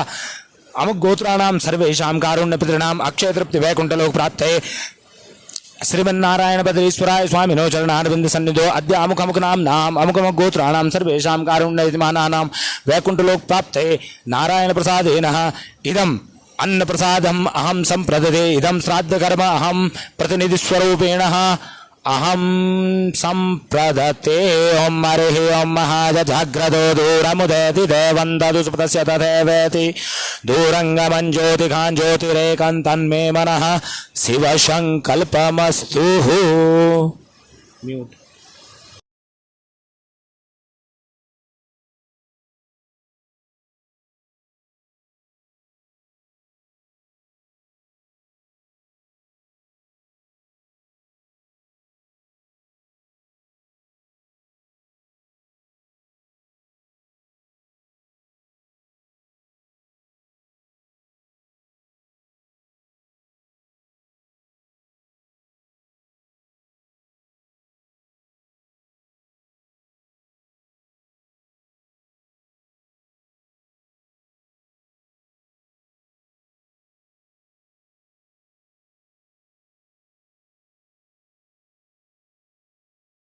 अमुक गोत्राणां सर्वेषां कारुण्य पितॄणां अक्षय तृप्ति वैकुंठलोक प्राप्तये श्रीमन्नारायण बद्रीश्वराय स्वामिनो चरणारविंद सन्निधो अद्य अमुक नाम्नाम् अमुक गोत्राणां सर्वेषां कारुण्य यजमानानां वैकुंठलोक प्राप्तये नारायण प्रसादेन इदम् अन्न प्रसादम अहम संप्रददे इदम श्राद्ध कर्म अहम प्रतिनिधि स्वरूपेण अहम संप्रदते ओम हरिः ओम महाजाग्रतो दूरमुदेति देवं तदुस्पतस्य तथैवेति दूरंगमं ज्योतिखां ज्योतिरेकं तन्मे मनः शिवसंकल्पमस्तु। म्यूट।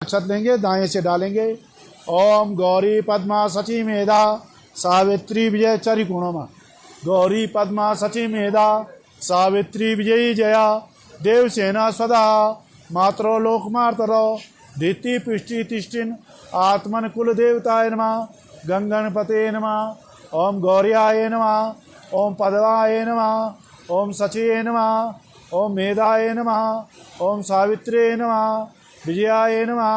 अक्षत लेंगे, दाएं से डालेंगे। ओम गौरी पद्मा सची मेधा सावित्री विजय चरिकोणमा। गौरी पद्मा सची मेधा सावित्री विजयी जया देवसेना स्वधा मात्रो लोकमार्तरो धीति पुष्टि तिष्ठिन आत्मन कुल देवताय नमः गंगणपते नमः। ओम गौर्याय नमः। ओम पद्माय नमः। ओम सचिये नमः। ओम मेधाय नमः। ओम सावित्रे नमः। विजयाय नमः।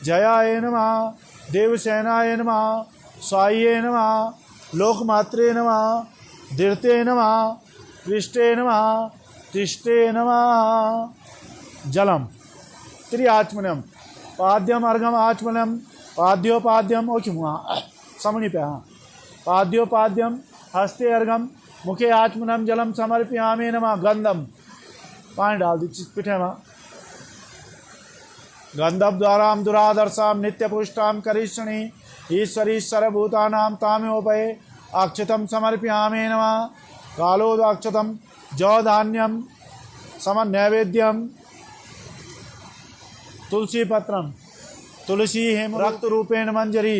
जयाय नमः। देवसेनाय नमः। स्वाये नमः। लोकमात्रे नमः। धीर्ते नमः। पृष्ठे नमः। तिष्ठे नमः। जलम त्रिआचमनम पाद्यम अर्घम आचमनम पाद्योपाद्यम ओचमुआ समणि पे। हाँ, पाद्योपाद्यम हस्ते अर्घम मुखे आचमनम जलम समर्पयामि नमः। गंधम पानी डाल दी पिठे में। गंधब द्वाराम दुरादर्शाम नित्य पुष्टाम करिष्यणि ईश्वरी सर्वभूतानां ताम्योपये अक्षतम समर्पयामि नमः। कालोदाक्षतम जौ धान्यम समन नैवेद्यम तुलसी पत्रम तुलसी हेम रक्त रूपेण मंजरी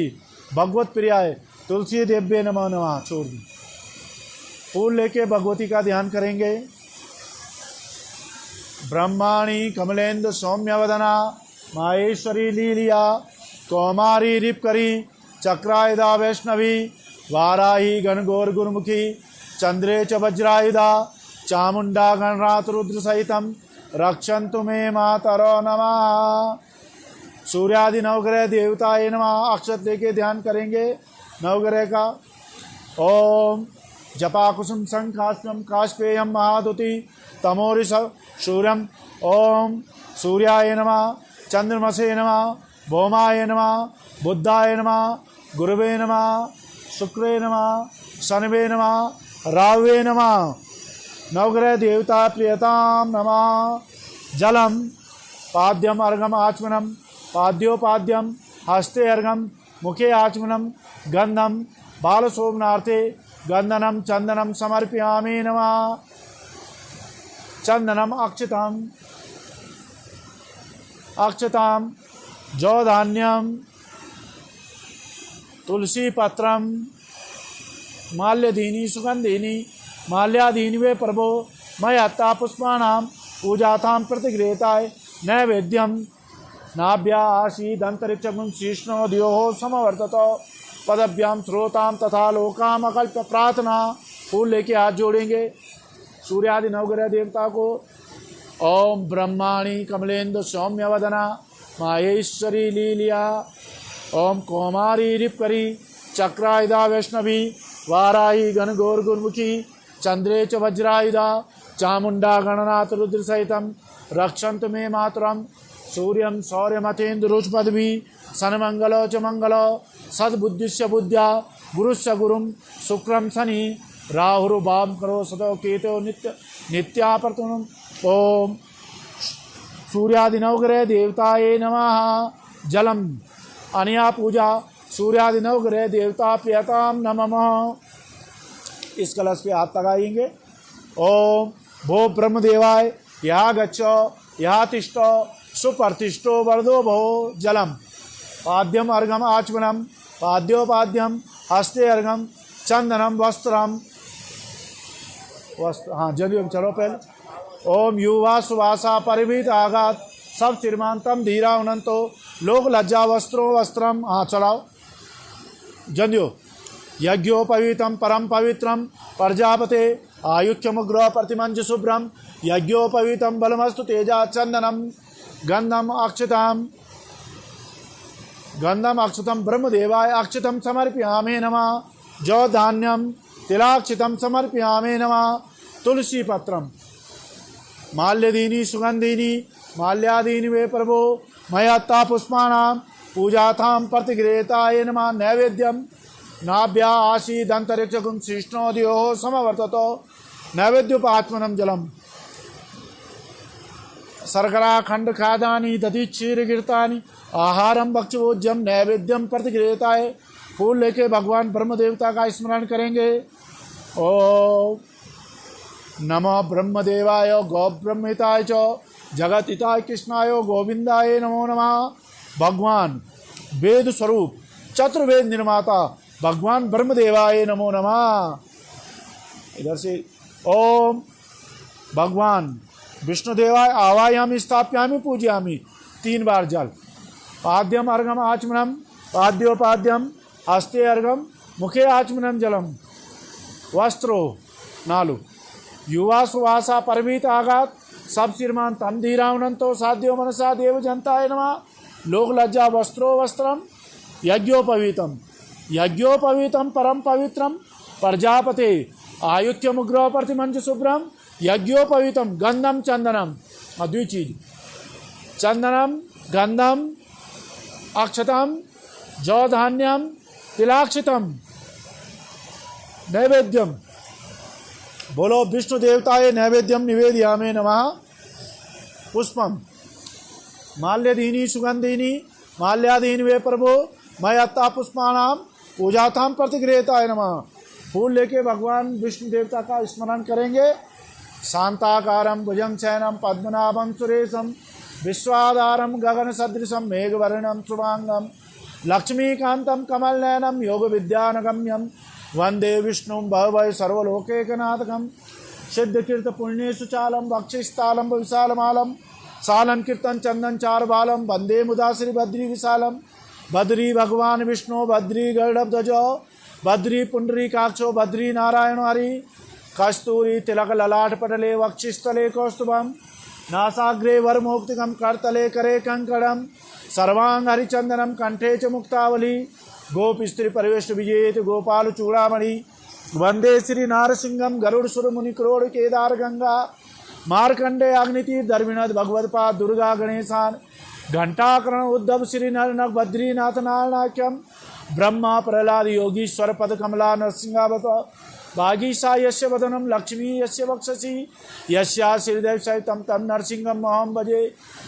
भगवत प्रियाय तुलसी देव्य नमः नमः। छोड़ दी। फूल लेके भगवती का ध्यान करेंगे। ब्रह्माणी कमलेन्द्र सौम्यवदना माहेश्वरी लीलिया कौमारी रिपकरी चक्रायुधा वैष्णवी वाराही गणगौर गुरुमुखी चंद्रे च वज्रायुधा चामुंडा गणरात रुद्र सहितम रक्षन्तु मे मातरो नमः। सूर्यादि नवग्रह देवताए नमः। अक्षत लेके ध्यान करेंगे नवग्रह का। ओम जपा कुसुम संकाश्यम काश्पेयम महादुति तमोरि सूर्यम। ओम सूर्याय नमः। चंद्रमसे नमः। भौमाय नमः। बुद्धाय नमः। गुरुवे नमः। शुक्रे नमः। शनवे नमः। राहवे नमः। नवग्रह देवता प्रियताम नमः। जलम पाद्यम अर्घम आचमनम पाद्योपाद्यम हस्ते अर्घम मुखे आचमनम गंधम बालशोभनार्थे गंधनम चंदनम समर्पयामि नमः। चंदनम अक्षताम अक्षताम जौधान्यम तुलसी पत्रम माल्यदीनी सुगंधिनी माल्यादीनि वे प्रभो मयत्ता पुष्पाणां पूजातां प्रतिगृहीताय नैवेद्यम नाभ्या आसीदंतरिक्षं शीष्णो द्योः समवर्ततो पदभ्याम श्रोताम तथा लोकाम अकल्प प्रार्थना। फूल लेके हाथ जोड़ेंगे। सूर्यादि नवग्रह देवता को। ओम ब्रह्माणी कमलेन्द्र सौम्यवदना माहेश्वरी लीलिया ओम कौमारी रिपकरी चक्रायुधा वैष्णवी वाराही गणगौर गुरुमुखी चंद्रे च वज्रायुधा चामुंडा गणनाथ रुद्र सहितम रक्षन्तु मे मातरम। सूर्यम शौर्यमतेन्द्रुष्पदवी सन्मंगलो च मंगलो सद्बुद्धिश्च बुद्ध्या गुरुश्च गुरुम शुक्रम शनि राहुर्भाम करो सतो केतो नित्यापर्तुनम। ओम सूर्यादि नवग्रह देवताये नमः। जलम अनया पूजा सूर्यादि नवग्रह देवता प्रियताम नमः। इस कलश पे हाथ लगाएंगे। ओम भो ब्रह्मदेवाय यहाँ गच्छो यहाँ तिष्ठो सुप्रतिष्ठो वर्धो भो। जलम पाद्यम अर्घम आचमनम पाद्योपाद्यम हस्ते अर्घम चंदनम वस्त्रम वस्त्र। हाँ जल्दी चलो पहले। ओम युवा सुवासा परिभीत आघात सब श्रीमांतम धीरा उनंतो लोक लज्जा वस्त्रो वस्त्रम। हाँ चलाओ जन्यो यज्ञोपवीतम परम पवित्रम प्रजापते आयुक्यमुग्र प्रतिमंज शुभ्रम यज्ञोपवीतम बलमस्तु तेजा चंदनम गंधम अक्षतम ब्रह्मदेवाय अक्षतम समर्पयामे नमः। जौ धान्यम तिलाक्षितम समर्पयामे नमः। तुलसी पत्रम माल्यदीनी सुगंधीनी माल्यादीनि वे प्रभो मयत्ता पुष्पाणां पूजाथां प्रतिगृहीताय नमः। नैवेद्यम नाभ्या आसीदंतरिक्षकुं शिष्णोदयोः समवर्ततो नैवेद्योपात्मनं जलम शर्करा खंड खादानी दधि क्षीर गिरतानी आहारम भक्षभोज्यम नैवेद्यम प्रतिगृहीताय। फूल लेके भगवान ब्रह्म देवता का स्मरण करेंगे। ओम नमो ब्रह्मदेवाय गौ ब्रह्मिताय च जगतिताय कृष्णाय गोविंदाय नमो नमः। भगवान वेद स्वरूप चतुर्वेद निर्माता भगवान ब्रह्मदेवाय नमो नमः। इधर से ओम भगवान विष्णुदेवाय आवायामि स्थाप्यामि पूजयामि 3 बार जल। पाद्यम अर्घम आचमनम पाद्योपाद्यम हस्ते अर्घम मुखे आचमनम जलम। वस्त्रो 4 युवा सुवासा परवीत आगात सब श्रीमान तम धीरावनंतो साध्यो मनसा देव जनताय नमः। लोक लज्जा वस्त्रो वस्त्रम यज्ञोपवीतम परम पवित्रम प्रजापते आयुक्यमुग्र प्रतिमंज शुभ्रम यज्ञोपवीतम गंधम चंदनम। द्वि चीज चंदनम गंधम अक्षतम जौ धान्यम तिलाक्षितम नैवेद्यम। बोलो विष्णु देवताय नैवेद्यम निवेदयामे नमः। पुष्पम माल्यदीनी सुगंधीनी माल्यादीनि वे प्रभो मयत्ता पुष्पाणां पूजाथां प्रतिगृहीताय नमः। फूल लेके भगवान विष्णु देवता का स्मरण करेंगे। शांताकारं भुजं शयनं पद्मनाभं सुरेशं विश्वाधारं गगन सदृशं मेघवर्णं शुभांगं लक्ष्मीकान्तं कमलनयनं योग विद्यानगम्यं वंदे विष्णुं भवभय सर्वलोकैकनाथकं। सिद्धकीर्त पुण्येषु चालं वक्षस्थालं विशालमालं सालं कीर्तन चंदन चार बालम वंदे मुदा श्री बद्री विशालम। बद्री भगवान विष्णु बद्री गरुड़ध्वजो बद्री पुंडरीकाक्षो बद्री नारायण हरि। कस्तूरी तिलक ललाट पटले वक्षस्थले कौस्तुभम नासाग्रे वरमौक्तिकं करतले करे कंकणम सर्वांग हरिचंदनम कंठे च मुक्तावली। गोप स्त्री परिवेश विजेत गोपाल चूड़ामणि वंदे श्री नारसिंहम गरुड़ सुर मुनि क्रोड़ केदार गंगा मार्कंडे अग्नितीर धर्मिणद भगवत्पाद दुर्गा गणेशान घंटाकरण उद्धव श्री नरनक बद्रीनाथ नारायणाख्यम ब्रह्मा प्रहलाद योगीश्वर पद कमला नरसिंहावत भागीसा यस्य वदनम लक्ष्मी यस्य वक्षसि यस्या श्रीदेव सहितं तम नरसिंहम महं भजे।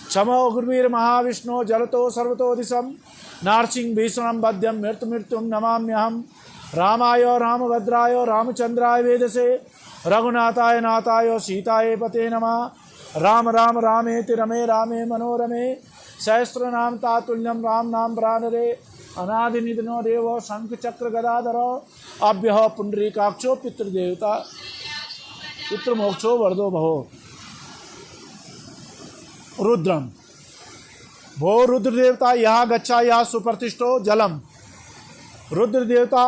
क्षमो गुरुवीर महाविष्णु जलतो सर्वतो दिशम नारसिंह भीषणं वध्यं मृत्युम नमाम्यहम्। रामाय रामभद्राय रामचंद्राय वेदसे रघुनाथाय नाथाय सीताय पते नमः। राम राम रामेति रमे रामे मनोरमे सहस्रनाम तातुल्यम राम नाम प्राणरे। अनादि निधनो देवो शंख चक्र गदाधरो अभ्य पुंडरीकाक्षो पितृदेवता पितृमोक्षो वरदो भवो। रुद्रम भो रुद्र देवता यहाँ गच्छा यहाँ सुप्रतिष्ठो जलम। रुद्र देवता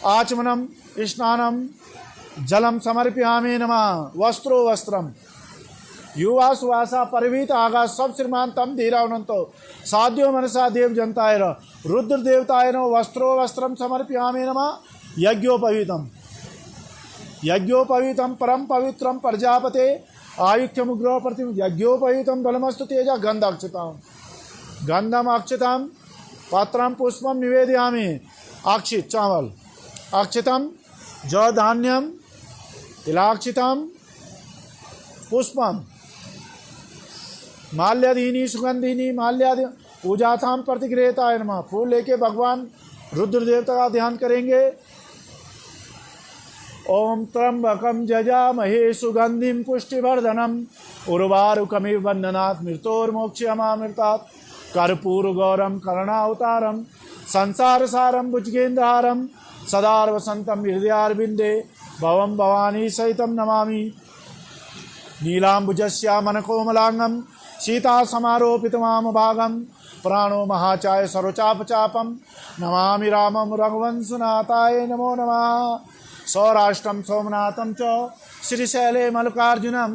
आचमनम स्नानम जलम समर्पयामे नमः। वस्त्रो वस्त्रम युवा सुवासा परवीत आगा सब श्रीमान तम धीरावनंतो साध्यो मनसा देव जनताय। रुद्र देवताय नो वस्त्रो वस्त्रम समर्पयामे नमः। यज्ञोपवीतम परम पवित्रम प्रजापते आयुक्यमुग्र प्रतिम यज्ञोपवीतम बलमस्तु तेजा गंधम अक्षितम पात्रम पुष्पम निवेदयामि। अक्षित चावल अक्षितम जौ धान्यम तिलाक्षितम पुष्पम माल्यादीनी सुगंधिनी माल्यादि पूजाथां प्रतिगृहीताय नमः। फूल लेके भगवान रुद्र देवता का ध्यान करेंगे। ओम त्र्यंबकं जजामहे सुगंधिं पुष्टिवर्धनम् उर्वारुकमिव बन्धनात् मृत्योर्मोक्ष्यमामृतात्। कर्पूरगौरं करुणावतारं संसारसारं भुजगेन्द्रहारं सदा वसन्तं हृदयारविन्दे भवं भवानी सहितं नमामि। नीलाम्बुजस्यामनकोमलांगं सीता समारोपित वाम भागम प्राणो महाचाय सरोचाप चापम नमामि रामम रघुवंशनाथाय नमो नमः। सौराष्ट्रम सोमनाथम च श्रीशैले मल्लिकार्जुनम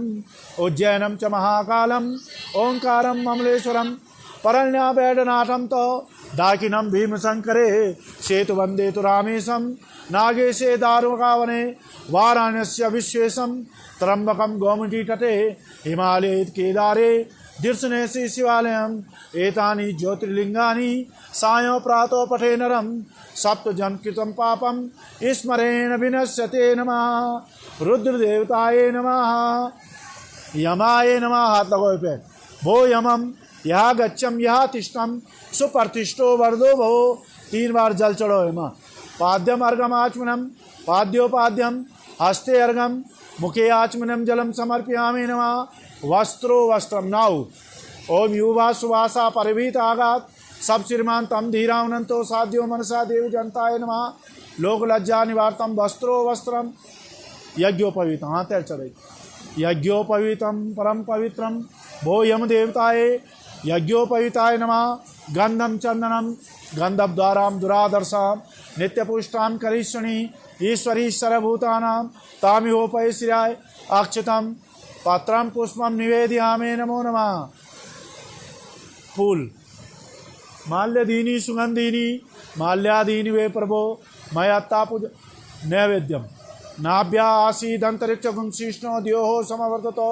उज्जैनम च महाकालम ओंकारम ममलेश्वरम परण्या बैडनाथम तो दाकिनम भीमशंकरे सेतु वंदे तु रामेशम नागेशे दारुकावने वाराणस्य विश्वेशम त्र्यंबकम गोमती तटे हिमालय केदारे दीर्शनेशि शिवालयम एतानि ज्योतिर्लिंगानि सायो प्रातो पठे नरम सप्तजन कृतं पापम स्मरेण विनश्यते नमः। रुद्रदेवताये नमः। यमाय नमः। हाथ लगाओ पे। भो यमम यहाँ गच्छम यहाँ तिष्ठम सुप्रतिष्ठो वर्धो भो। 3 बार जल चढ़ो यमा। पाद्यम अर्घम आचमनम पाद्योपाद्यम हस्ते अर्घम मुखे आचमनम जलम समर्पयामि नमः। वस्त्रो वस्त्रम नाउ ओम युवा सुवासा परिवीत आगात सब श्रीमान तम धीरावनंतो साध्यो मनसा देव जनताय नमः। लोक लज्जा निवार्तम वस्त्रो वस्त्रम यज्ञोपवीतम। हाँ तैर चढ़े यज्ञोपवीतम परम पवित्रम भो यम देवताये यज्ञोपवीताय नमः। गंधम चंदनम गंधद्वाराम दुरादर्शाम नित्यपुष्टाम करीष्णि ईश्वरी सर्वभूतानां तामिहोपय श्रियाय अक्षतम पात्रम पुष्पम निवेदयामि नमो नमः। फूल माल्यदीनी सुगंधीनी माल्यादीनी वे प्रभो मयत्ता पूज नैवेद्यम नाभ्या आसीदंतरिक्ष गुंशिष्णो द्योः समवर्ततो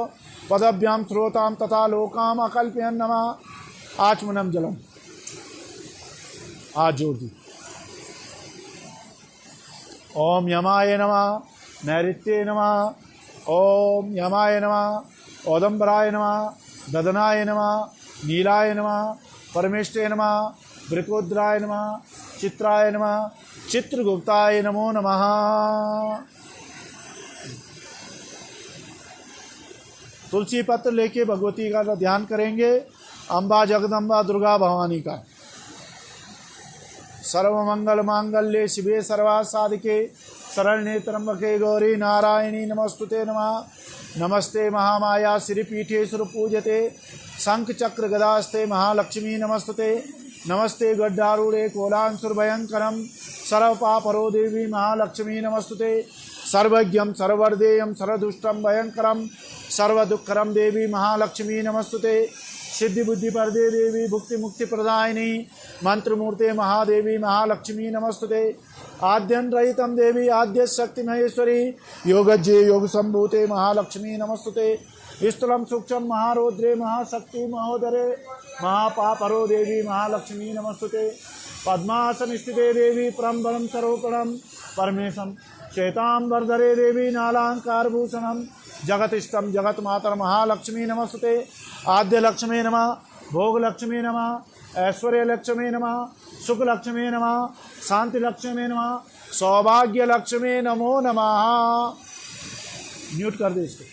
पदभ्याम श्रोताम तथा लोकाम अकल्पयन् नमः। आचमनम जलम आज जोड़ दी। ओम यमाय नमः। नैऋत्ये नमः। ओम यमाय नमः। औदंबराय नमः। ददनाय नमः। नीलाय नमः। परमेष्टे नमः। वृकोद्राय नमः। चित्राय नमः। चित्रगुप्ताय नमो नमः। तुलसी पत्र लेके भगवती का ध्यान करेंगे। अम्बा जगदम्बा दुर्गा भवानी का। सर्वमंगल मांगल्ये शिवे सर्वार्थ साधिके शरण्ये त्र्यंबके गौरी नारायणी नमस्तुते नमः। नमस्ते महामाया श्रीपीठे सुरपूजते शंख चक्र गदास्ते महालक्ष्मी नमस्तुते। नमस्ते गड्डारूढ़े कोलांसुरभयंकरम सर्वपापरो देवी महालक्ष्मी नमस्तुते। सर्वज्ञम सर्ववर्देयम सर्वदुष्टम भयंकरम सर्वदुःखरम देवी महालक्ष्मी नमस्तुते। सिद्धि बुद्धि परदे देवी भुक्ति मुक्ति प्रदायिनी मंत्रमूर्ते महादेवी महालक्ष्मी नमस्तुते। आद्यं रहितं देवी आद्य शक्ति महेश्वरी योगज्ये योग संभूते महालक्ष्मी नमस्तुते। स्थूलम सूक्ष्म महारौद्रे महाशक्ति महोदरे महापापरो देवी महालक्ष्मी नमस्तुते। पद्मासन स्थिते देवी परम बलम सर्वोपरम परमेशम श्वेतांबरधरे देवी नालांकार भूषणम जगतिष्ठम जगत मातर महालक्ष्मी नमस्तुते। आद्य लक्ष्मी नमः। भोग लक्ष्मी नमः। ऐश्वर्य लक्ष्मी नमः। सुख लक्ष्मी नमः। शांति लक्ष्मी नमः। सौभाग्य लक्ष्मी नमो नमः। म्यूट कर दे इसको।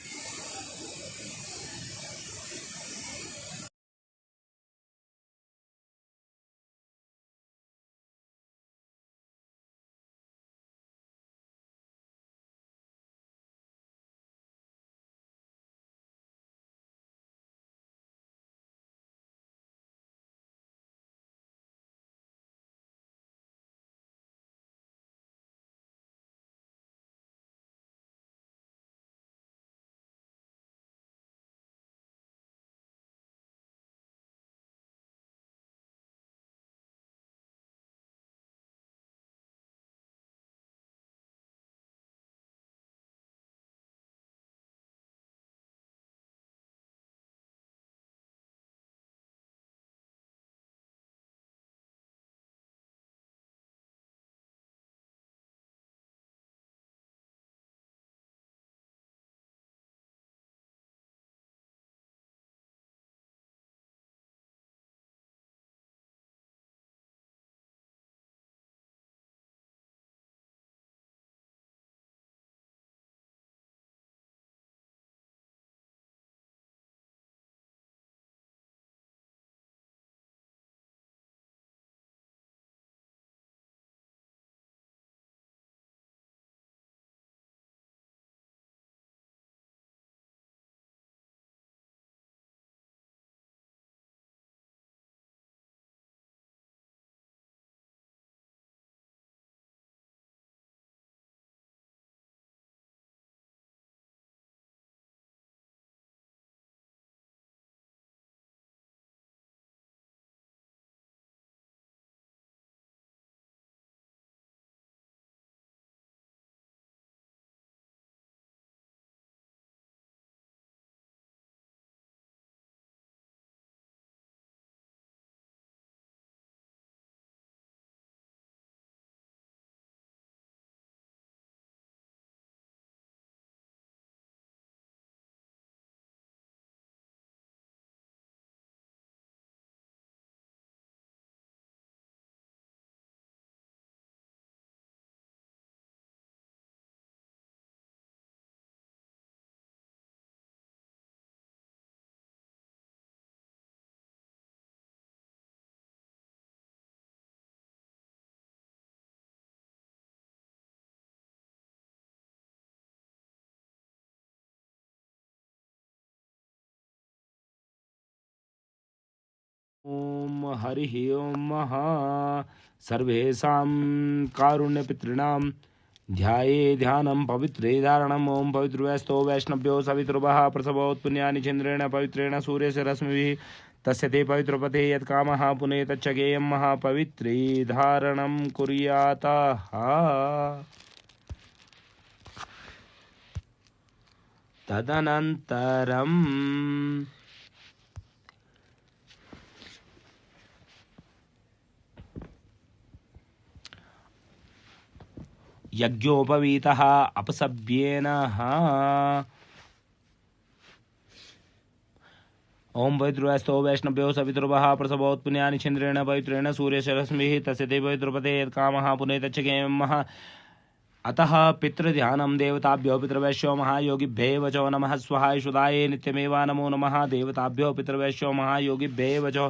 हरिः ओम सर्वेषां कारुण्यपितॄणां ध्याये ध्यानं पवित्रे धारणम् ओम पवित्रव्यस्तो वैष्णव्यो सवितृभः प्रसवोत्पुण्यानि चन्द्रेण पवित्रेण सूर्यस्य रश्मिभिः तस्य ते पवित्रपते यत्कामः पुने तच्चगेयं महापवित्रे धारणं कुर्यातः। तदनन्तरं यज्ञोपवीतः अपसव्येन ओम पवित्रस्तो वैष्णव्यो सवितृभः प्रसवोत्पुण्यानि चन्द्रेण पवित्रेण सूर्यस्य रश्मिभिः तस्य ते पवित्रपते यत्कामः पुने तच्चगेयं अतः पितृध्यानं देवताभ्यो पितृवैश्यो महायोगिभ्ये वचो नमः स्वाहाय सुदाये नित्यमेव नमो नमः देवताभ्यो पितृवैश्यो महायोगिभ्ये वचो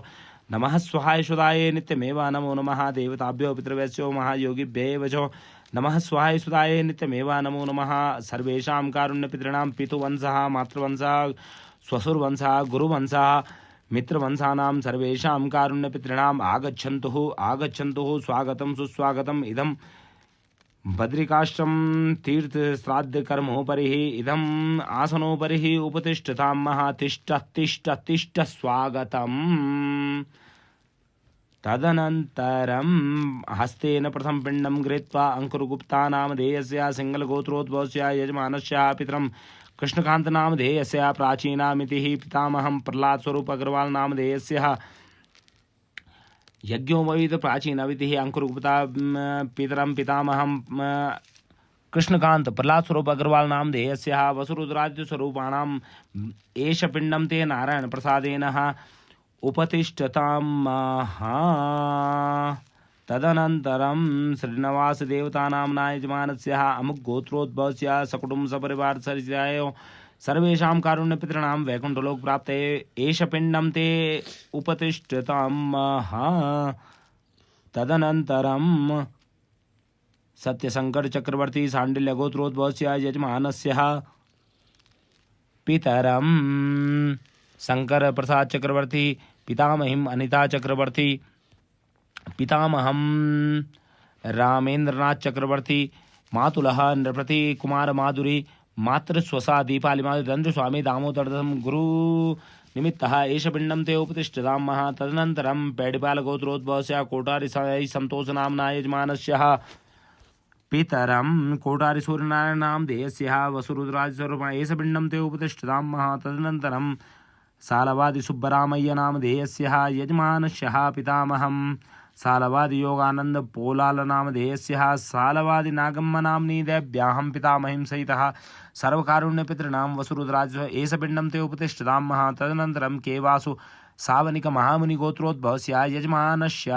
नमः स्वाहाय सुदाये नित्यमेव नमो नमः देवताभ्यो पितृवैश्यो महायोगिभ्ये वचो नमः स्वाहाय सुदाये नित्यमेव नमो नमः। सर्वेषां कारुण्यपितॄणां पितुवंशः मातृवंशः श्वशुरवंशः गुरुवंशः मित्रवंशानां सर्वेषां कारुण्यपितॄणाम् आगच्छन्तु स्वागतं सुस्वागतम् इदं बद्रिकाश्रम तीर्थ श्राद्ध कर्मोपरिः इदम् आसनोपरिः उपतिष्ठतां तिष्ठ तिष्ठ तिष्ठ स्वागतम्। तदनन्तरं हस्तेन प्रथम पिण्डं गृहीत्वा अंकुरगुप्ता नामधेयस्य सिंहलगोत्रोद्भवस्य यजमानस्य पितरं कृष्णकान्त नामधेयस्य प्राचीनामितिः पितामहं प्रह्लाद स्वरूप अग्रवाल नामधेयस्य यज्ञोपवीत प्राचीनवितिः अंकुरगुप्ता पितरं पितामहं कृष्णकांत प्रह्लाद स्वरूप अग्रवाल नामधेयस्य वसुरुद्रादित्य स्वरूपाणाम् एष पिण्डं ते नारायण प्रसादेन उपतिष्ठतां। तदनन्तरं श्रीनिवास देवतानाम्ना यजमानस्य अमुक गोत्रोद्भवस्य सकुटुंब सपरिवार सरिजायो सर्वेषां कारुण्यपितॄणां वैकुण्ठलोक प्राप्ते एष पिण्डं ते उपतिष्ठतां। तदनन्तरं सत्यशंकर चक्रवर्ती सांडिल्य गोत्रोद्भवस्य यजमानस्य पितरं शंकर प्रसाद चक्रवर्ती पितामहीं अनिता चक्रवर्ती पितामहं रामेंद्रनाथ चक्रवर्ती मातुलः नृपति कुमार माधुरी मातृस्वसा दीपाली माधुरेन्द्र स्वामी दामोदरदं गुरु निमित्तः एष पिण्डं ते उपतिष्ठतां। तदनन्तरं पैडिपाल गोत्रोद्भवस्य कोठारी संतोष नाम्ना यजमानस्य पितरं कोठारी सूर्यनारायण नामधेयस्य वसुरुद्रादिस्वरूपाणाम् एष पिण्डं ते उपतिष्ठतां। तदनन्तरं सालवादि सुब्बरामय्य नामधेयस्य यजमानस्य पितामहं सालवादि योगानंद पोलाल नामधेयस्य सालवादि नागम्म नाम्नी देव्याहं पितामहीं सहितः सर्वकारुण्यपितॄणां वसुरुद्रादिस्य एष पिण्डं ते उपतिष्ठतां। तदनन्तरं केवासु सावनिक महामुनि गोत्रोद्भवस्य यजमानस्य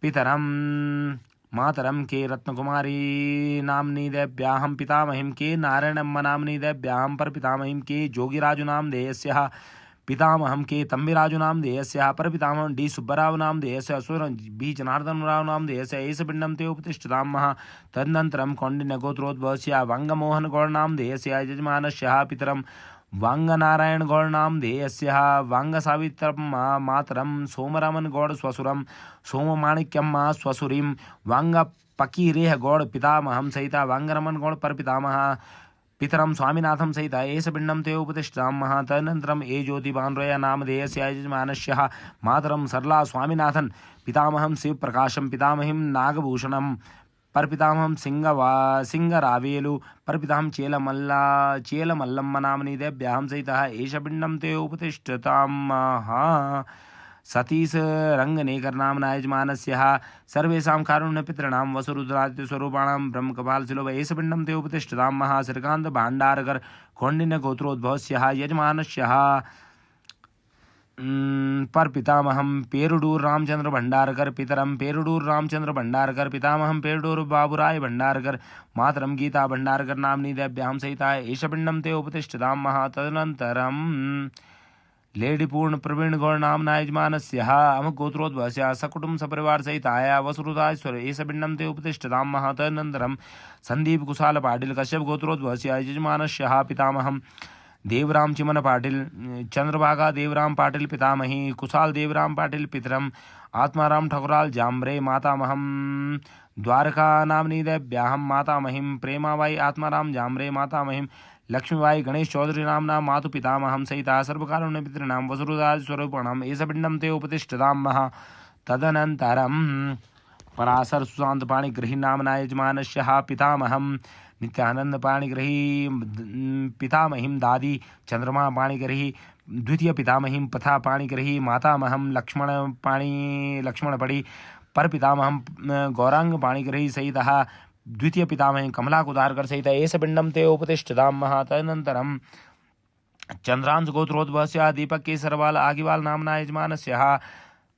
पितरं मातरं के रत्नकुमारी नाम्नी देव्याहं पितामहीं के नारायणम्म नाम्नी देव्याहं परपितामहीं के जोगिराजु नामधेयस्य पितामहं के तंबिराजु नामधेयस्य परपितामहं डी सुब्बराव नामधेयस्य असुर बी जनार्दनराव नामधेयस्य एष पिण्डं ते उपतिष्ठतां। तदनन्तरं कौण्डिन्य गोत्रोद्भवस्य वंगमोहन गौड़ नामधेयस्य यजमानस्य पितरं वांगनारायण गौड़ नामधेयस्य वांगसावित्रं मातरं सोमरमन गौड़ स्वसुरं सोममाणिक्यं स्वसुरीं वांगपकीरेह गौड़ पितामहं सहित वांगरमन गौड़ परपितामह पितरं स्वामीनाथं सहित एष पिण्डं ते उपतिष्ठतां। तदनन्तरं ए ज्योतिबानरय नामधेयस्य यजमानस्य मातरं सरला स्वामीनाथन पितामहं शिवप्रकाशं पितामहीं नागभूषणं परपितामहं सिंगरावेलु परपितामहं चेलमल्लम्म नाम्नी देव्याहं सहितः एष पिण्डं ते उपतिष्ठतां। सतीश रंगनेकर नाम्ना यजमानस्य सर्वेषां कारुण्यपितॄणां वसुरुद्रादित्यस्वरूपाणां ब्रह्मकपालशिलो एष पिण्डं ते उपतिष्ठतां। श्रीकांत भाण्डारकर कौण्डिन्य गोत्रोद्भवस्य यजमानस्य पर पितामहं पेरुडूर रामचंद्र भंडारकर पितरं पेरुडूर रामचंद्र भंडारकर पितामहं पेरुडूर बाबूराय भंडारकर मातरं गीता भंडारकर नाम्नी देव्याहं सहिता एष पिण्डं ते उपतिष्ठतां। तदनन्तरं लेडीपूर्ण प्रवीण गौड़ नाम्ना यजमानस्य अमुक गोत्रोद्भवस्य सकुटुंब सपरिवार सहिताय वसुरुदाश्वर एष पिण्डं ते उपतिष्ठतां। तदनन्तरं संदीप कुशाल पाटिल कश्यप गोत्रोद्भवस्य यजमानस्य पितामहं देवराम चिमन पाटिल, चंद्रभागा देवराम पाटिल पितामही, कुशाल देवराम पाटिल पितरम, आत्माराम ठकुराल जाम्रे मातामहम, द्वारका नामनी देव्याहम मातामहिम, प्रेमाबाई आत्माराम जाम्रे मातामहिम, लक्ष्मीबाई गणेश चौधरी नामना मातु पितामहम सहिता सर्वकारुण्य पितॄणां वसुरुदाज स्वरूपाणाम् एषपिण्डं ते उपतिष्ठतामः। तदनन्तरं पराशर सुशांत पाणिग्रही नामना यजमानस्य पितामहं, नित्यानंद पाणिग्रही पितामहिं दादी चंद्रमा पाणिग्रही, द्वितीय पितामहिं पथा पाणिग्रही मातामहं, लक्ष्मणपड़ी पर पितामहं गौरांग पाणिग्रही सहितः, द्वितीय पितामहं कमलाकुदारकर सहित एष पिंडम ते उपतिष्ठतामः। तदनन्तरं चंद्रांश गोत्रोद्भवस्य दीपक केसरवाल आगिवाल नामना यजमानस्य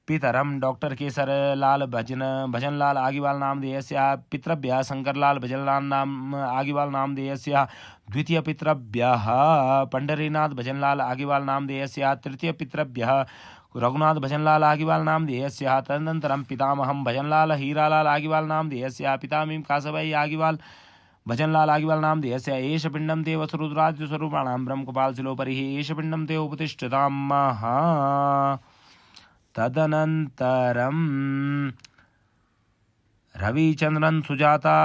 पितरम डॉक्टर केसरलाल भजनलाल आगिवाल नामधेयस्य, पितृभ्यः शंकरलाल भजनलाल नाम आगिवाल नामधेयस्य, द्वितीय पितृभ्यः पंडरीनाथ भजनलाल आगिवाल नामधेयस्य, तृतीय पितृभ्यः रघुनाथ भजनलाल आगिवाल नामधेयस्य। तदनन्तरं पितामहं भजनलाल हीरालाल आगिवाल नामधेयस्य, पितामहीं कासबाई आगिवाल भजनलाल आगिवाल नामधेयस्य। एष पिण्डं ते वसुरुद्रादिस्वरूपाणां ब्रह्मकपाल शिलोपरिः एष पिण्डं ते उपतिष्ठतामः। तदनन्तरं रविचंद्रन सुजाता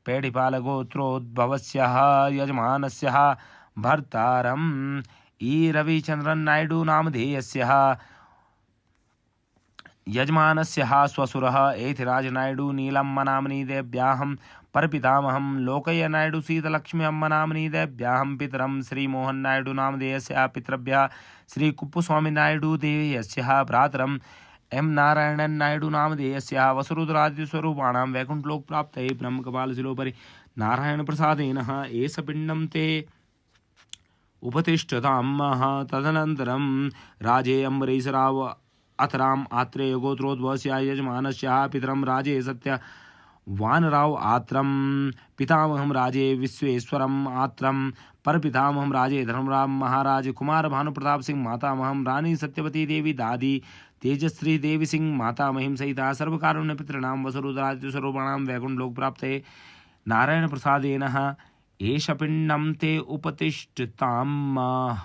पेडिपालगोत्रोद्भवस्य यजमानस्य भर्तारं ई रविचंद्रन नायडू नामधेयस्य, यजमानस्य स्वसुरः एथिराज नायडू नीलम्मा नाम्नी देव्याहं, परपितामहं लोकय्य नायडू सीतलक्ष्मी अम्मा नाम्नी देव्याहं, पितरं श्रीमोहन नायडू नामधेयस्य, पितृभ्यः श्री कुप्पुस्वामी नायडू देयस्य, भ्रातरं एम नारायणन नायडू नामधेयस्य, वसुरुद्रादिस्वरूपाणां वैकुण्ठलोकप्राप्तये ब्रह्मकपालशिलोपरि नारायण प्रसादेन एष पिण्डं ते उपतिष्ठतामः। तदनन्तरं राजे अम्बरीशराव अथराम आत्रेय गोत्रोद्भवस्य यजमानस्य, पितरं राजे सत्य वानराव आत्रम, पितामहं राजे विश्वेश्वरम आत्रम, परपितामहं राजे धर्मराम महाराज कुमार भानुप्रताप सिंह, मातामहं रानी सत्यवती देवी दादी तेजश्री देवी सिंह मातामहिं सहिता सर्वकारुण्य पितॄणां वसुरुद्रादिस्वरूपाणां वैकुण्ठलोकप्राप्तये नारायण प्रसादेन एष पिण्डं ते उपतिष्ठतामः।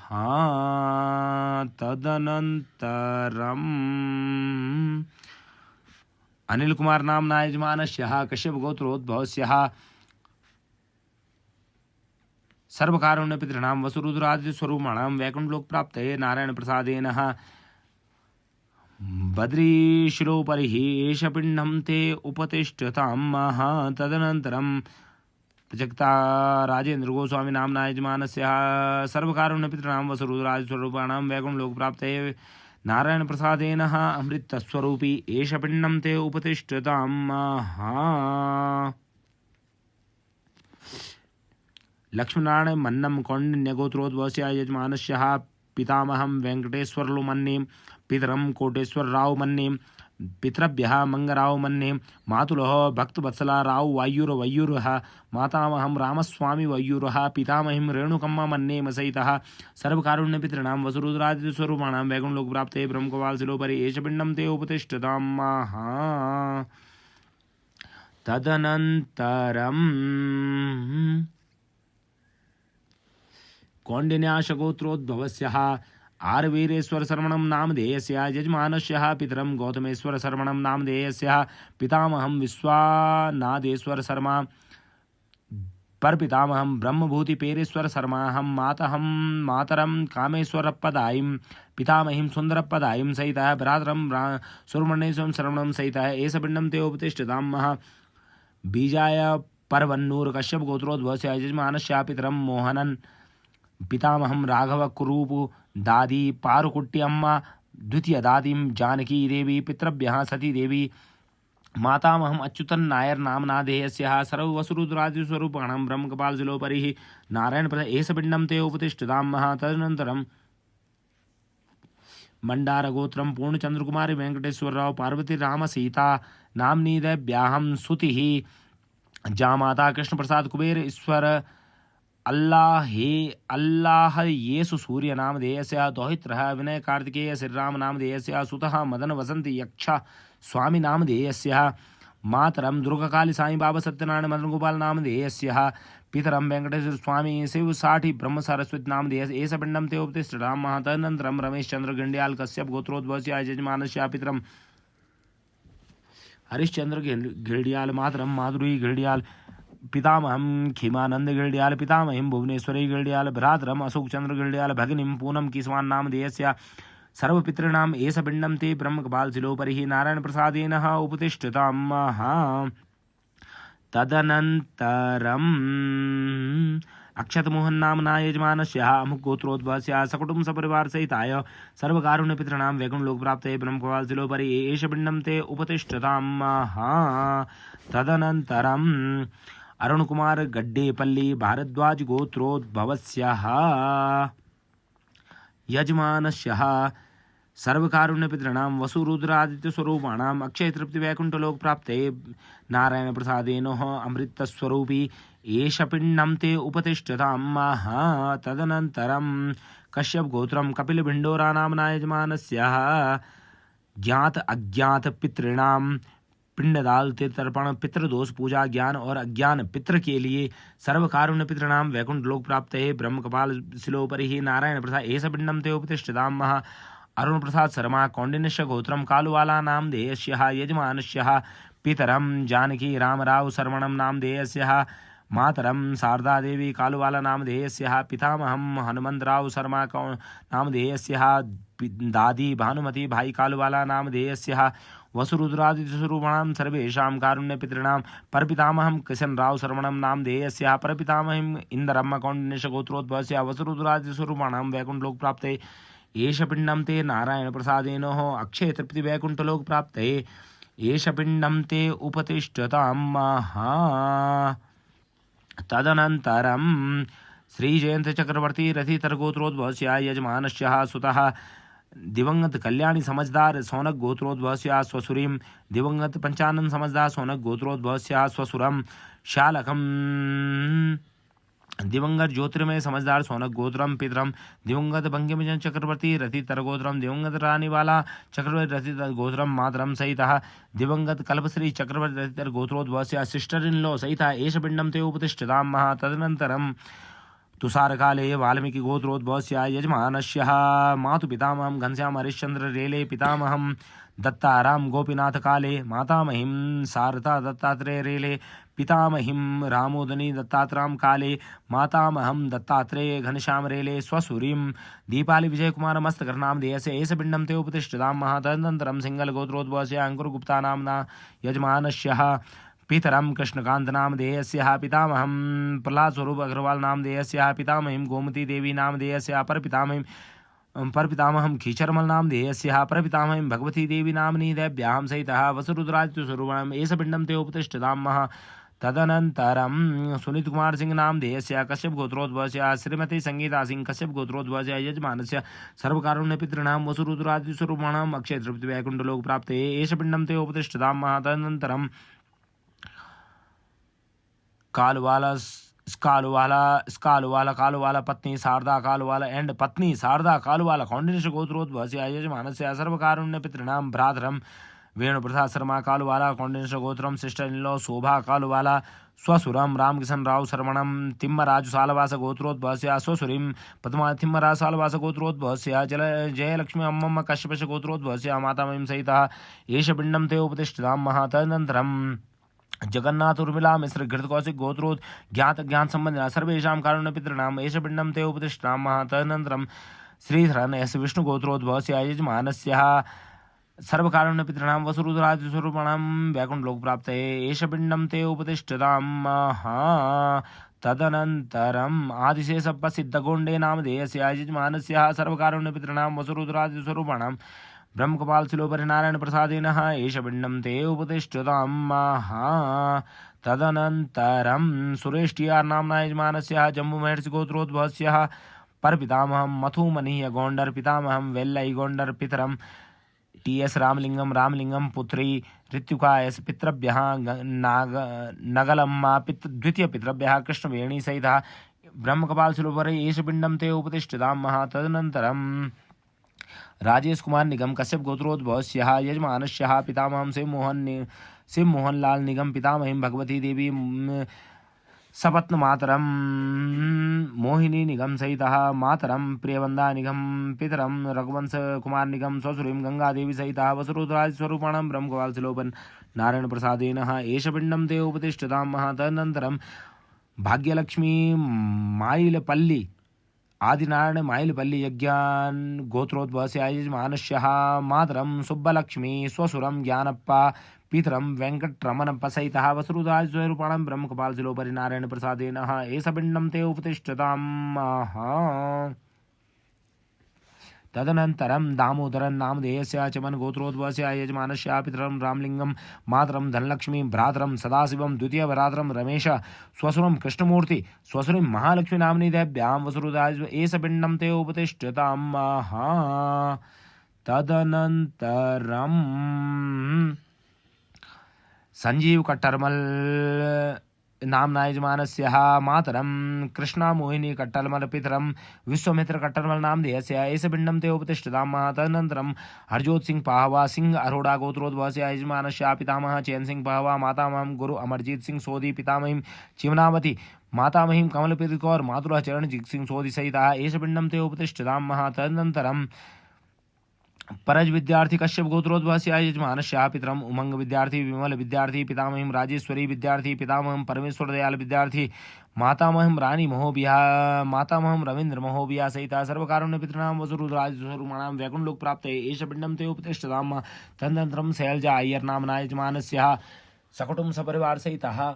तदनन्तरं अनिल कुमार नामना यजमानस्य कश्यप गोत्रोद्भवस्य सर्वकारुण्य पितॄणां वसुरुद्रादिस्वरूपाणां वैकुण्ठलोकप्राप्तये नारायण प्रसादेन बद्रीशिलोपरिः एष पिण्डं ते उपतिष्ठतामः। तदनन्तरं प्रजक्ता राजेन्द्र गोस्वामी नामना यजमानस्य सर्वकारुण्य पितॄणां वसुरुद्रादिस्वरूपाणां वैकुण्ठलोकप्राप्तये नारायण प्रसादेन अमृतस्वरूपी एष पिण्डं ते उपतिष्ठतामः। लक्ष्मीनारायण मन्नम कौंडिन्य गोत्रोद्भवस्य यजमानस्य पितामहं वेंकटेश्वरलु मन्ये, पितरं कोटेश्वर राव मन्ये, पितृभ्यः मंगराव मन्ये, मातुलः भक्तवत्सला राव वैयुरः, मातामहं रामस्वामी वैयुरः, पितामहीं रेणुकम्मा मन्ये सहितः सर्वकारुण्य पितॄणां वसुरुद्रादिस्वरूपाणां वैकुण्ठलोकप्राप्तये ब्रह्मकपालशिलोपरि एष पिण्डं ते उपतिष्ठतामः। तदनन्तरं कौंडिन्याशगोत्रोद्भवस्य आरवीरेश्वर शर्मणं नामधेयस्य यजमानस्य, पितरं गौतमेश्वर शर्मणं नामधेयस्य, पितामहं विश्वानादेश्वर शर्मा, परपितामहं ब्रह्मभूति पेरेश्वर शर्माहं, मातरं कामेश्वरप्पदायीं, पितामहीं सुंदरप्पदायीं सहितः भ्रातरं सुब्रह्मण्येश्वर शर्मणं सहितः एष पिण्डं ते उपतिष्ठतामः। बीजाय परवन्नूर कश्यप गोत्रोद्भवस्य यजमानस्य, पितरं मोहनन, पितामहं राघव कुरूप दादी पारुकुट्टी अम्मा, द्वितीय दादीं जानकी देवी, पितृभ्यः सती देवी, मातामहं अच्युतन नायर नामना देयस्य सर्ववसुरुद्रादिस्वरूपाणां ब्रह्मकपालशिलोपरिः नारायण प्रसाद एष पिण्डं ते उपतिष्ठतामः। तदनन्तरं मंडारगोत्रं पूर्णचंद्रकुमारी वेंकटेश्वरराव पार्वती राम सीता नाम्नी देव्याहं सुतिः, जामाता कृष्णप्रसाद कुबेर ईश्वर अल्लाह येसु सूर्य नामधेयस्य, दौहित्रः विनय कार्तिकेय श्रीराम नामधेयस्य, सुतः मदन वसंत यक्ष स्वामी नामधेयस्य, मातरं दुर्गकाली साई बाबा सत्यनारायण मदन गोपाल नामधेयस्यः पितरं वेंकटेश्वर स्वामी शिव साठी ब्रह्म सरस्वती नामधेयस्य एष पिण्डं ते उपतिष्ठताम् तदनन्तरं रमेशचंद्र गंड्याल कश्यप गोत्रोद्भवस्य यजमानस्य पितरं हरिश्चंद्र गिरडियाल मातरं माधुरी गिरडियाल पितामहं खीमानंद गिरडियाल पितामहीं भुवनेश्वरी गिरडियाल भ्रातरम अशोक चंद्र गिरडियाल भगिनीं पूनम किस्वान् नामधेयस्य सर्वपितॄणाम् एष पिण्डं ते ब्रह्मकपाल शिलोपरिः नारायण प्रसादेन उपतिष्ठताम् तदनन्तरम् अक्षतमोहन नामना यजमानस्य अमुकगोत्रोद्भवस्य सकुटुम्ब सपरिवार सहिताय सर्वकारुण्यपितॄणां वैकुण्ठलोकप्राप्तये ब्रह्मकपाल शिलोपरि एष पिण्डं ते उपतिष्ठताम् तदनन्तरम् अरुणकुमार गड्डेपल्ली भारद्वाज गोत्रोद्भवस्य यजमानस्य सर्वकारुण्यपितॄणां वसुरुद्रादित्यस्वरूपाणाम् अक्षयतृप्तिवैकुण्ठलोकप्राप्तये नारायणप्रसादेन अमृतस्वरूपी एष पिण्डं ते उपतिष्ठताम् तदनन्तरं कश्यपगोत्रं कपिलभिण्डोरा नाम्ना यजमानस्य ज्ञात अज्ञात पितॄणां पिंडदाल तर्पण पितृदोष पूजा ज्ञान और अज्ञान पितृ के लिए सर्वकारुण्य पितॄणाम वैकुंठ लोक प्राप्त है ब्रह्म कपाल शिलोपरि ही नारायण प्रसाद एष पिंडम ते उपतिष्ठताम अरुण प्रसाद शर्मा कौंडिन्यस्य गोत्रम कालुवाला नामधेयस्य यजमानस्य पितरम जानकी रामराव शर्मणं नामधेयस्य मातरम शारदा देवी कालुवाला नामधेयस्य पितामहं हनुमंतराव शर्मा नामधेयस्य दादी भानुमती भाई कालुवाला नामधेयस्य वसुरुद्रादित्यस्वरूपाणां सर्वेषां कारुण्यपितॄणां परपितामहं किशनराव शर्मणं नामधेयस्य परपितामहीं इन्दरम्म कौण्डिन्यस्य गोत्रोद्भवस्य वसुरुद्रादित्यस्वरूपाणां वैकुण्ठलोकप्राप्तये एष पिण्डं ते नारायणप्रसादेन अक्षयतृप्तिवैकुण्ठलोकप्राप्तये एष पिण्डं ते उपतिष्ठताम् तदनन्तरं श्रीजयन्तचक्रवर्ती रथितरगोत्रोद्भवस्य यजमानस्य सुतः दिवंगत कल्याणी समझदार सौनक गोत्रोद्भवस्य स्वसुरीं दिवंगत पंचानन समझदार सौनक गोत्रोद्भवस्य स्वसुरं शालकं दिवंगत ज्योतिर्मय समझदार सौनक गोत्रम पितरम दिवंगत बंकिमचंद्र चक्रवर्ती रति तरगोत्रम दिवंगत रानीवाला चक्रवर्ती रति गोत्रम मातरम सहित दिवंगत कल्पश्री चक्रवर्ती रति तर गोत्रोद्भवस्य सिस्टर इन लॉ सहित एष पिंडम ते उपतिष्ठताम् तदनन्तरं तुषारकाले वाल्मीकि गोत्रोद्भवस्य यजमानस्य मातुपितामहं घनश्याम हरिश्चंद्र रेले पितामहं दत्ताराम गोपीनाथ काले मातामहीं शारदा दत्तात्रेय रेले पितामहीं रामोदनी दत्तात्राम काले मातामहं दत्तात्रेय घनश्याम रेले स्वसुरीं दीपाली विजय कुमार मस्तकर नामधेयस्य एष पिण्डं ते उपतिष्ठताम् तदनन्तरं सिंगल गोत्रोद्भवस्य अंकुरगुप्ता नाम्ना यजमानस्य पितरं कृष्णकांत नामधेयस्य पितामहं प्रहलाद स्वरूप अग्रवाल नामधेयस्य पितामहीं गोमती देवी नामधेयस्य परपितामहं खीचरमल नामधेयस्य परपितामहीं भगवती देवी नाम्नी दैव्यां सहितः वसुरुद्रादित्यस्वरूपाणाम् एष पिण्डं ते उपतिष्ठताम् तदनन्तरं सुनीत कुमार सिंह नामधेयस्य कश्यप गोत्रोद्भवस्य श्रीमती संगीता सिंह कश्यप गोत्रोद्भवस्य यजमानस्य सर्वकारुण्यपितॄणां वसुरुद्रादित्यस्वरूपाणाम् अक्षयतृप्तिवैकुण्ठलोकप्राप्तये एष पिण्डं ते उपतिष्ठताम् तदनन्तरं कालुवाला पत्नी शारदा कालुवाला एंड पत्नी शारदा कालुवाला कौंडिन्यस्य गोत्रोद्भवस्य यजमानस्य सर्वकारुण्यपितॄणां भ्रातरं वेणुप्रसाद शर्मा कालुवाला कौंडिन्यस्य गोत्रम sister in law Shobha Kaluvala स्वसुरं रामकिशन राव शर्मणं तिम्मराजु सालवास गोत्रोद्भवस्य स्वसुरीं पद्मा तिम्मराज सालवास गोत्रोद्भवस्य जयलक्ष्मी अम्मम्म कश्यपस्य गोत्रोद्भवस्य मातामहीं सहितः एष पिण्डं ते उपतिष्ठताम् तदनन्तरं जगन्नाथ उर्मिला मिश्र घृतकौशिक गोत्रोद ज्ञात ज्ञान संबंधिना सर्वेषां कारुण्यपितॄणाम् एष पिण्डं ते उपतिष्ठताम् तदनन्तरं श्रीधरन् एस विष्णु गोत्रोद्भवस्य यजमानस्य सर्वकारुण्यपितॄणां वसुरुद्रादित्यस्वरूपाणां वैकुण्ठलोकप्राप्तये एष पिण्डं ते उपतिष्ठताम् तदनन्तरम् आदिशेषप्प सिद्धगोण्डे नामधेयस्य यजमानस्य सर्वकारुण्यपितॄणां वसुरुद्रादित्यस्वरूपाणां ब्रह्मकपाल शिलोपरि नारायण प्रसादेन एष पिण्डं ते उपतिष्ठताम् तदनन्तरं सुरेश टीआर नाम्ना यजमानस्य जम्बू महर्षि गोत्रोद्भवस्य परपितामहं मथुमनीय गौंडर पितामहं वेल्लई गौंडर पितरं टीएस रामलिंगम पुत्री ऋत्युका एस पितृभ्यः नगलम्मा द्वितीय पितृभ्यः कृष्णवेणी सहितः ब्रह्मकपाल शिलोपरि एष पिण्डं ते उपतिष्ठताम् तदनन्तरं राजेश कुमार निगम कश्यप गोत्रोद्भवस्यः यजमानस्यः पितामहं शिव मोहनलाल निगम पितामहीं भगवती देवी सपत्न मातरम मोहिनी निगम सहितः मातरम प्रियवंदा निगम पितरम रघुवंश कुमार निगम स्वसुरीं गंगा देवी सहितः वसुरुद्राज स्वरूपाणां ब्रह्मकपाल शिलोपन नारायण प्रसादेन एष पिंडम ते उपतिष्ठतां तदनन्तरं भाग्यलक्ष्मी माइलपल्ली आदिनारायण माइलपल्ली यज्ञान गोत्रोद्भवस्य यजमानस्यः मातरं सुब्बलक्ष्मी स्वसुरं ज्ञानप्पा पितरं वेंकटरमणप्पा सहितः वसुरुदाय स्वरूपाणां ब्रह्मकपाल शिलोपरि नारायण प्रसादेन एष पिण्डं ते उपतिष्ठतां तदनन्तरं दामोदरं नामधेयस्य चमन गोत्रोद्भवस्य यजमानस्य पितरं रामलिंगं मातरं धनलक्ष्मी भ्रातरं सदाशिवं द्वितीय भ्रातरं रमेश स्वसुरं कृष्णमूर्ति स्वसुरीं महालक्ष्मी नाम्नी देव्यां वसुरुदाय एष पिण्डं ते उपतिष्ठतां तदनन्तरं संजीव कट्टरमल नामना यजमानस्यः मातरं कृष्णा मोहिनी कट्टरमल पितरं विश्वमित्र कट्टरमल नामधेयस्य एष पिण्डं ते उपतिष्ठतां तदनन्तरं हरजोत सिंह पाहवा सिंह अरोड़ा गोत्रोद्भवस्य यजमानस्य पितामहः चैन सिंह पाहवा मातामहं गुरु अमरजीत सिंह सोधी पितामहीं चिमनावती मातामहीं कमलप्रीत कौर मातुलः चरणजीत सिंह सोधी सहितः एष पिण्डं ते उपतिष्ठतां तदनन्तरं परज विद्यार्थी कश्यप गोत्रोद्भवस्य यजमानस्य पितरम उमंग विद्यार्थी विमल विद्यार्थी पितामहीं राजेश्वरी विद्यार्थी पितामहं परमेश्वर दयाल विद्यार्थी मातामहं रानी महोबिया मातामहं रविंद्र महोबिया सहित सर्वकारुण्य पितॄणां वसुरुद्राज स्वरूपाणां वैकुण्ठलोक प्राप्ते एष पिण्डं ते उपतिष्ठतां तदनन्तरं शैलजा अय्यर नाम्ना यजमानस्य सकुटुम्ब सपरिवार सहितः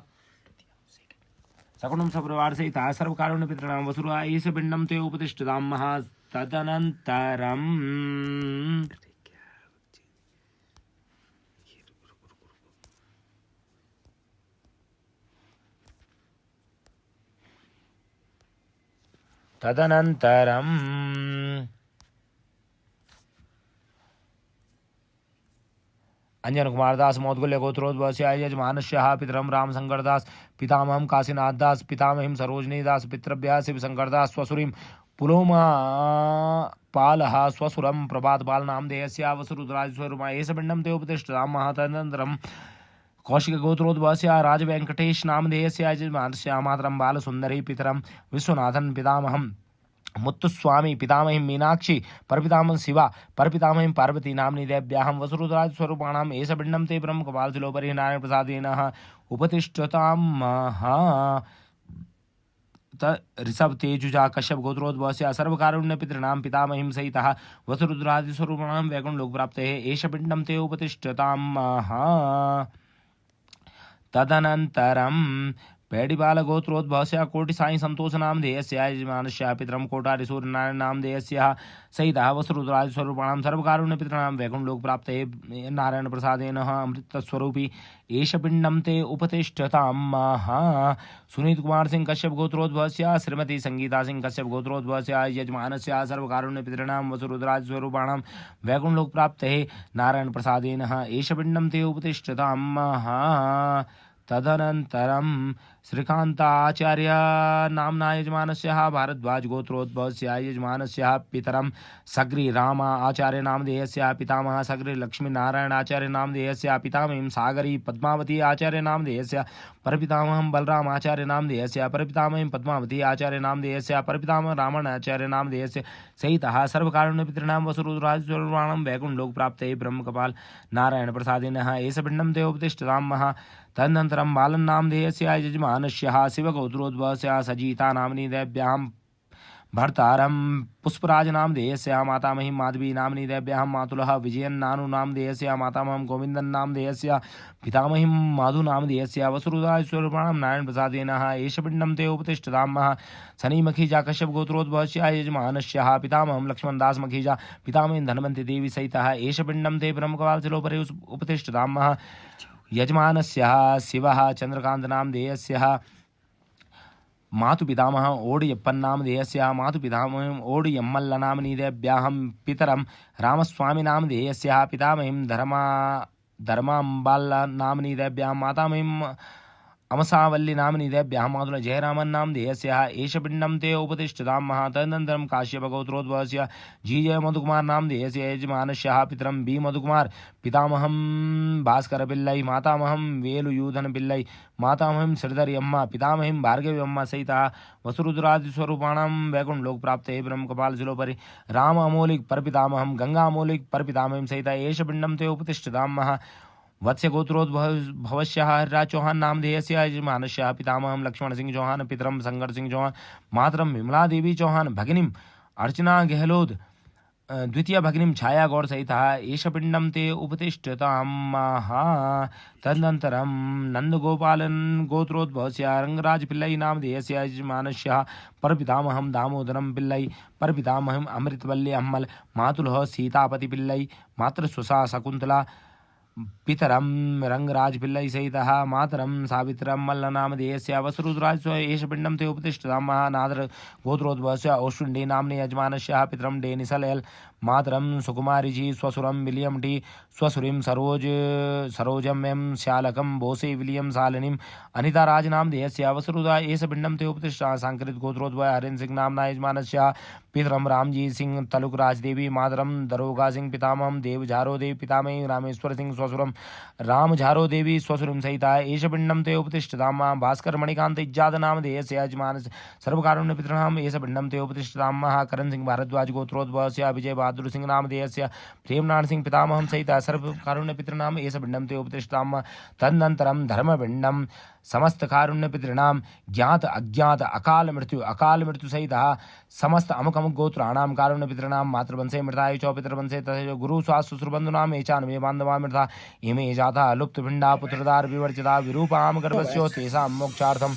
सर्वकारुण्य पितॄणां वसुरुद्रा एष पिण्डं ते उपतिष्ठतां तदनन्तरं अंजन कुमार दास मौदगल्य गोत्रोद्भवस्य यजमानस्य पितरं रामशंकर दास पितामहं काशीनाथ दास पितामहीं सरोजनी दास पितृभ्यः शिवशंकर दास स्वसुरीं पुलोमा पालः स्वसुरं प्रभातपाल नामधेयस्य वसुरुद्राज स्वरूपा एष पिण्डं ते उपतिष्ठतां तदनन्तरं कौशिक गोत्रोद्भवस्य राजवेंकटेश नामधेयस्य यजमानस्य मातरं बालसुंदरी पितरं विश्वनाथन पितामहं मुत्तुस्वामी पितामहीं मीनाक्षी परपितामहं शिवा परपितामहीं पार्वती नाम्नी देव्यां वसुरुद्राज स्वरूपाणां एष पिण्डं ते ब्रह्मकपाल शिलोपरि नारायण प्रसादेन उपतिष्ठतां ऋषभ तेजुजा कश्यप गोत्रोद्भवस्य सर्वकारुण्य पितॄणां पितामहीं सहितः वसुरुद्रादि स्वरूपाणां वैकुण्ठलोक प्राप्ते एष पिण्डं ते उपतिष्ठतां तदनन्तरं पेडिबाल गोत्रोद्भवस्य कोटि साई संतोष नामधेयस्य यजमानस्य पितरं कोटारि सूर्यनारायण नामधेयस्य सहितः वसुरुद्राज स्वरूपाणां सर्वकारुण्य पितॄणां वैकुण्ठलोक प्राप्ते नारायण प्रसादेन अमृतस्वरूपी एष पिण्डं ते उपतिष्ठतां सुनीत कुमार सिंह कश्यप गोत्रोद्भवस्य श्रीमती संगीता सिंह कश्यप गोत्रोद्भवस्य यजमानस्य सर्वकारुण्य पितॄणां वसुरुद्राज स्वरूपाणां वैकुण्ठलोक प्राप्ते नारायण प्रसादेन एष पिण्डं ते उपतिष्ठतां तदनन्तरं श्रीकान्ताचार्य नाम्ना यजमानस्य भारद्वाज गोत्रोद्भवस्य यजमानस्य पितरं सग्री राम आचार्य नामधेयस्य पितामहः सग्री लक्ष्मीनारायण आचार्य नामधेयस्य पितामहीं सागरी पद्मावती आचार्य नामधेयस्य परपितामहं बलराम आचार्य नामधेयस्य परपितामहीं पद्मावती आचार्य नामधेयस्य परपितामहं रामण आचार्य नामधेयस्य सहितः सर्वकारुण्य पितॄणां वसुरुद्राज स्वरूपाणां वैकुण्ठलोक प्राप्ते ब्रह्मकपाल नारायण प्रसादेन एष पिण्डं ते उपतिष्ठतां तदनन्तरं बालन नामधेयस्य यजमानस्य शिवगोत्रोद्भवस्य सजीता नाम्नी देव्यां भर्तारं पुष्पराज नामधेयस्य मातामहीं माधवी नाम्नी देव्यां मातुलः विजयन नानु नामधेयस्य मातामहं गोविन्दन नामधेयस्य पितामहीं माधु नामधेयस्य वसुरुद्राज स्वरूपाणां नारायण प्रसादेन एष पिण्डं ते उपतिष्ठतां शनि मखीजा कश्यप गोत्रोद्भवस्य यजमानस्य पितामहं लक्ष्मणदास मखीजा पितामहीं धनवंती देवी सहितः एष पिण्डं ते ब्रह्मकपाल शिलोपरि उपतिष्ठतां यजमानस्य शिवः चंद्रकांत नामधेयस्य मातुपितामह ओडियप्पन नामधेयस्य मातुपितामहं ओडियम्मल्ल नाम्नी देव्यां पितरं रामस्वामी नामधेयस्य पितामहीं धर्माम्बाल्ल नाम्नी देव्यां मातामहीं अमसावल्ली नाम्नि देव्याः मातुलः जयरामन् नामधेयस्याः एष पिण्डं ते उपतिष्ठतां महा। तदनन्तरं काश्यपगोत्रोद्भवस्य जीजय मधुकुमार नामधेयस्य यजमानस्याः पितरं बी मधुकुमार, पितामहं भास्कर पिल्लै, मातामहं वेलुयूधन पिल्लै, मातामहं श्रीधरी अम्मा, पितामहीं भार्गवी अम्मा सहितः वसुरुद्रादिस्वरूपाणां वैकुण्ठलोकप्राप्ते ब्रह्मकपालशिलोपरि राम अमौलिक परपितामहं, गंगा अमौलिक परपितामहीं सहितः एष पिण्डं ते उपतिष्ठतां महा। वत्स्य गोत्रोद्भवस्यः हरिराज चौहान नामधेयस्य यजमानस्यः पितामहं लक्ष्मण सिंह चौहान, पितरं शंकर सिंह चौहान, मातरं विमला देवी चौहान, भगिनीं अर्चना गहलोत, द्वितीय भगिनीं छाया गौड़ सहितः एष पिण्डं ते उपतिष्ठतां महा। तदनन्तरं नन्दगोपालन गोत्रोद्भवस्य रंगराज पिल्लै नामधेयस्य यजमानस्यः परपितामहं दामोदरं पिल्लै, परपितामहं अमृतवल्ली अम्मल, मातुलः सीतापति पिल्लै, मातृस्वसा शकुन्तला, पितरं रंगराज पिल्लै सहितः मातरं सावित्रं मल्लनामधेयस्य वसुरुद्राज एष पिण्डं ते उपतिष्ठतां महा। नादर गोत्रोद्भवस्य औशुण्डी नाम्नि यजमानस्यः पितरं डेनिसल, मातरं सुकुमारी स्वसुरं विलियम टी, स्वसुरीं सरोजम एम श्यालकं बोसे विलियम सालिनीं, अनिता राज नामधेयस्य वसुरुद्रा एष पिण्डं ते उपतिष्ठतां। सांकृत गोत्रोद्भव हरिन सिंह नाम्ना यजमानस्य पितरं रामजी सिंह तलुक राजदेवी, मातरं दरोगा सिंह, पितामहं देव झारो देवी, पितामही रामेश्वर सिंह स्वसुरं राम झारो देवी स्वसुरीं सहिता एष पिण्डं ते उपतिष्ठतां महा। भास्कर मणिकांत इज्जाद नामधेयस्य यजमानस्य सर्वकारुण्य पितॄणाम् एष पिण्डं ते उपतिष्ठतां महा। करण सिंह भारद्वाज गोत्रोद्भवस्य विजय बहादुर सिंह नामधेयस्य प्रेमनारायण सिंह पितामहं सहिता सर्वकारुण्य पितॄणाम् एष पिण्डं ते उपतिष्ठतां महा। तदनन्तरं धर्मपिण्डं समस्त कारुण्य पितॄणां ज्ञात अज्ञात अकाल मृत्यु सहितः समस्त अमुक अमुक गोत्राणां कारुण्य पितॄणां मातृवंशे मृताय च पितृवंशे तथा गुरु स्वास्थ्यसुरबन्धूनां एचान्वे बान्धवा मृता इमे जाता लुप्तपिण्डा पुत्रदार विवर्जिता विरूपां गर्भस्यो तेषां मोक्षार्थं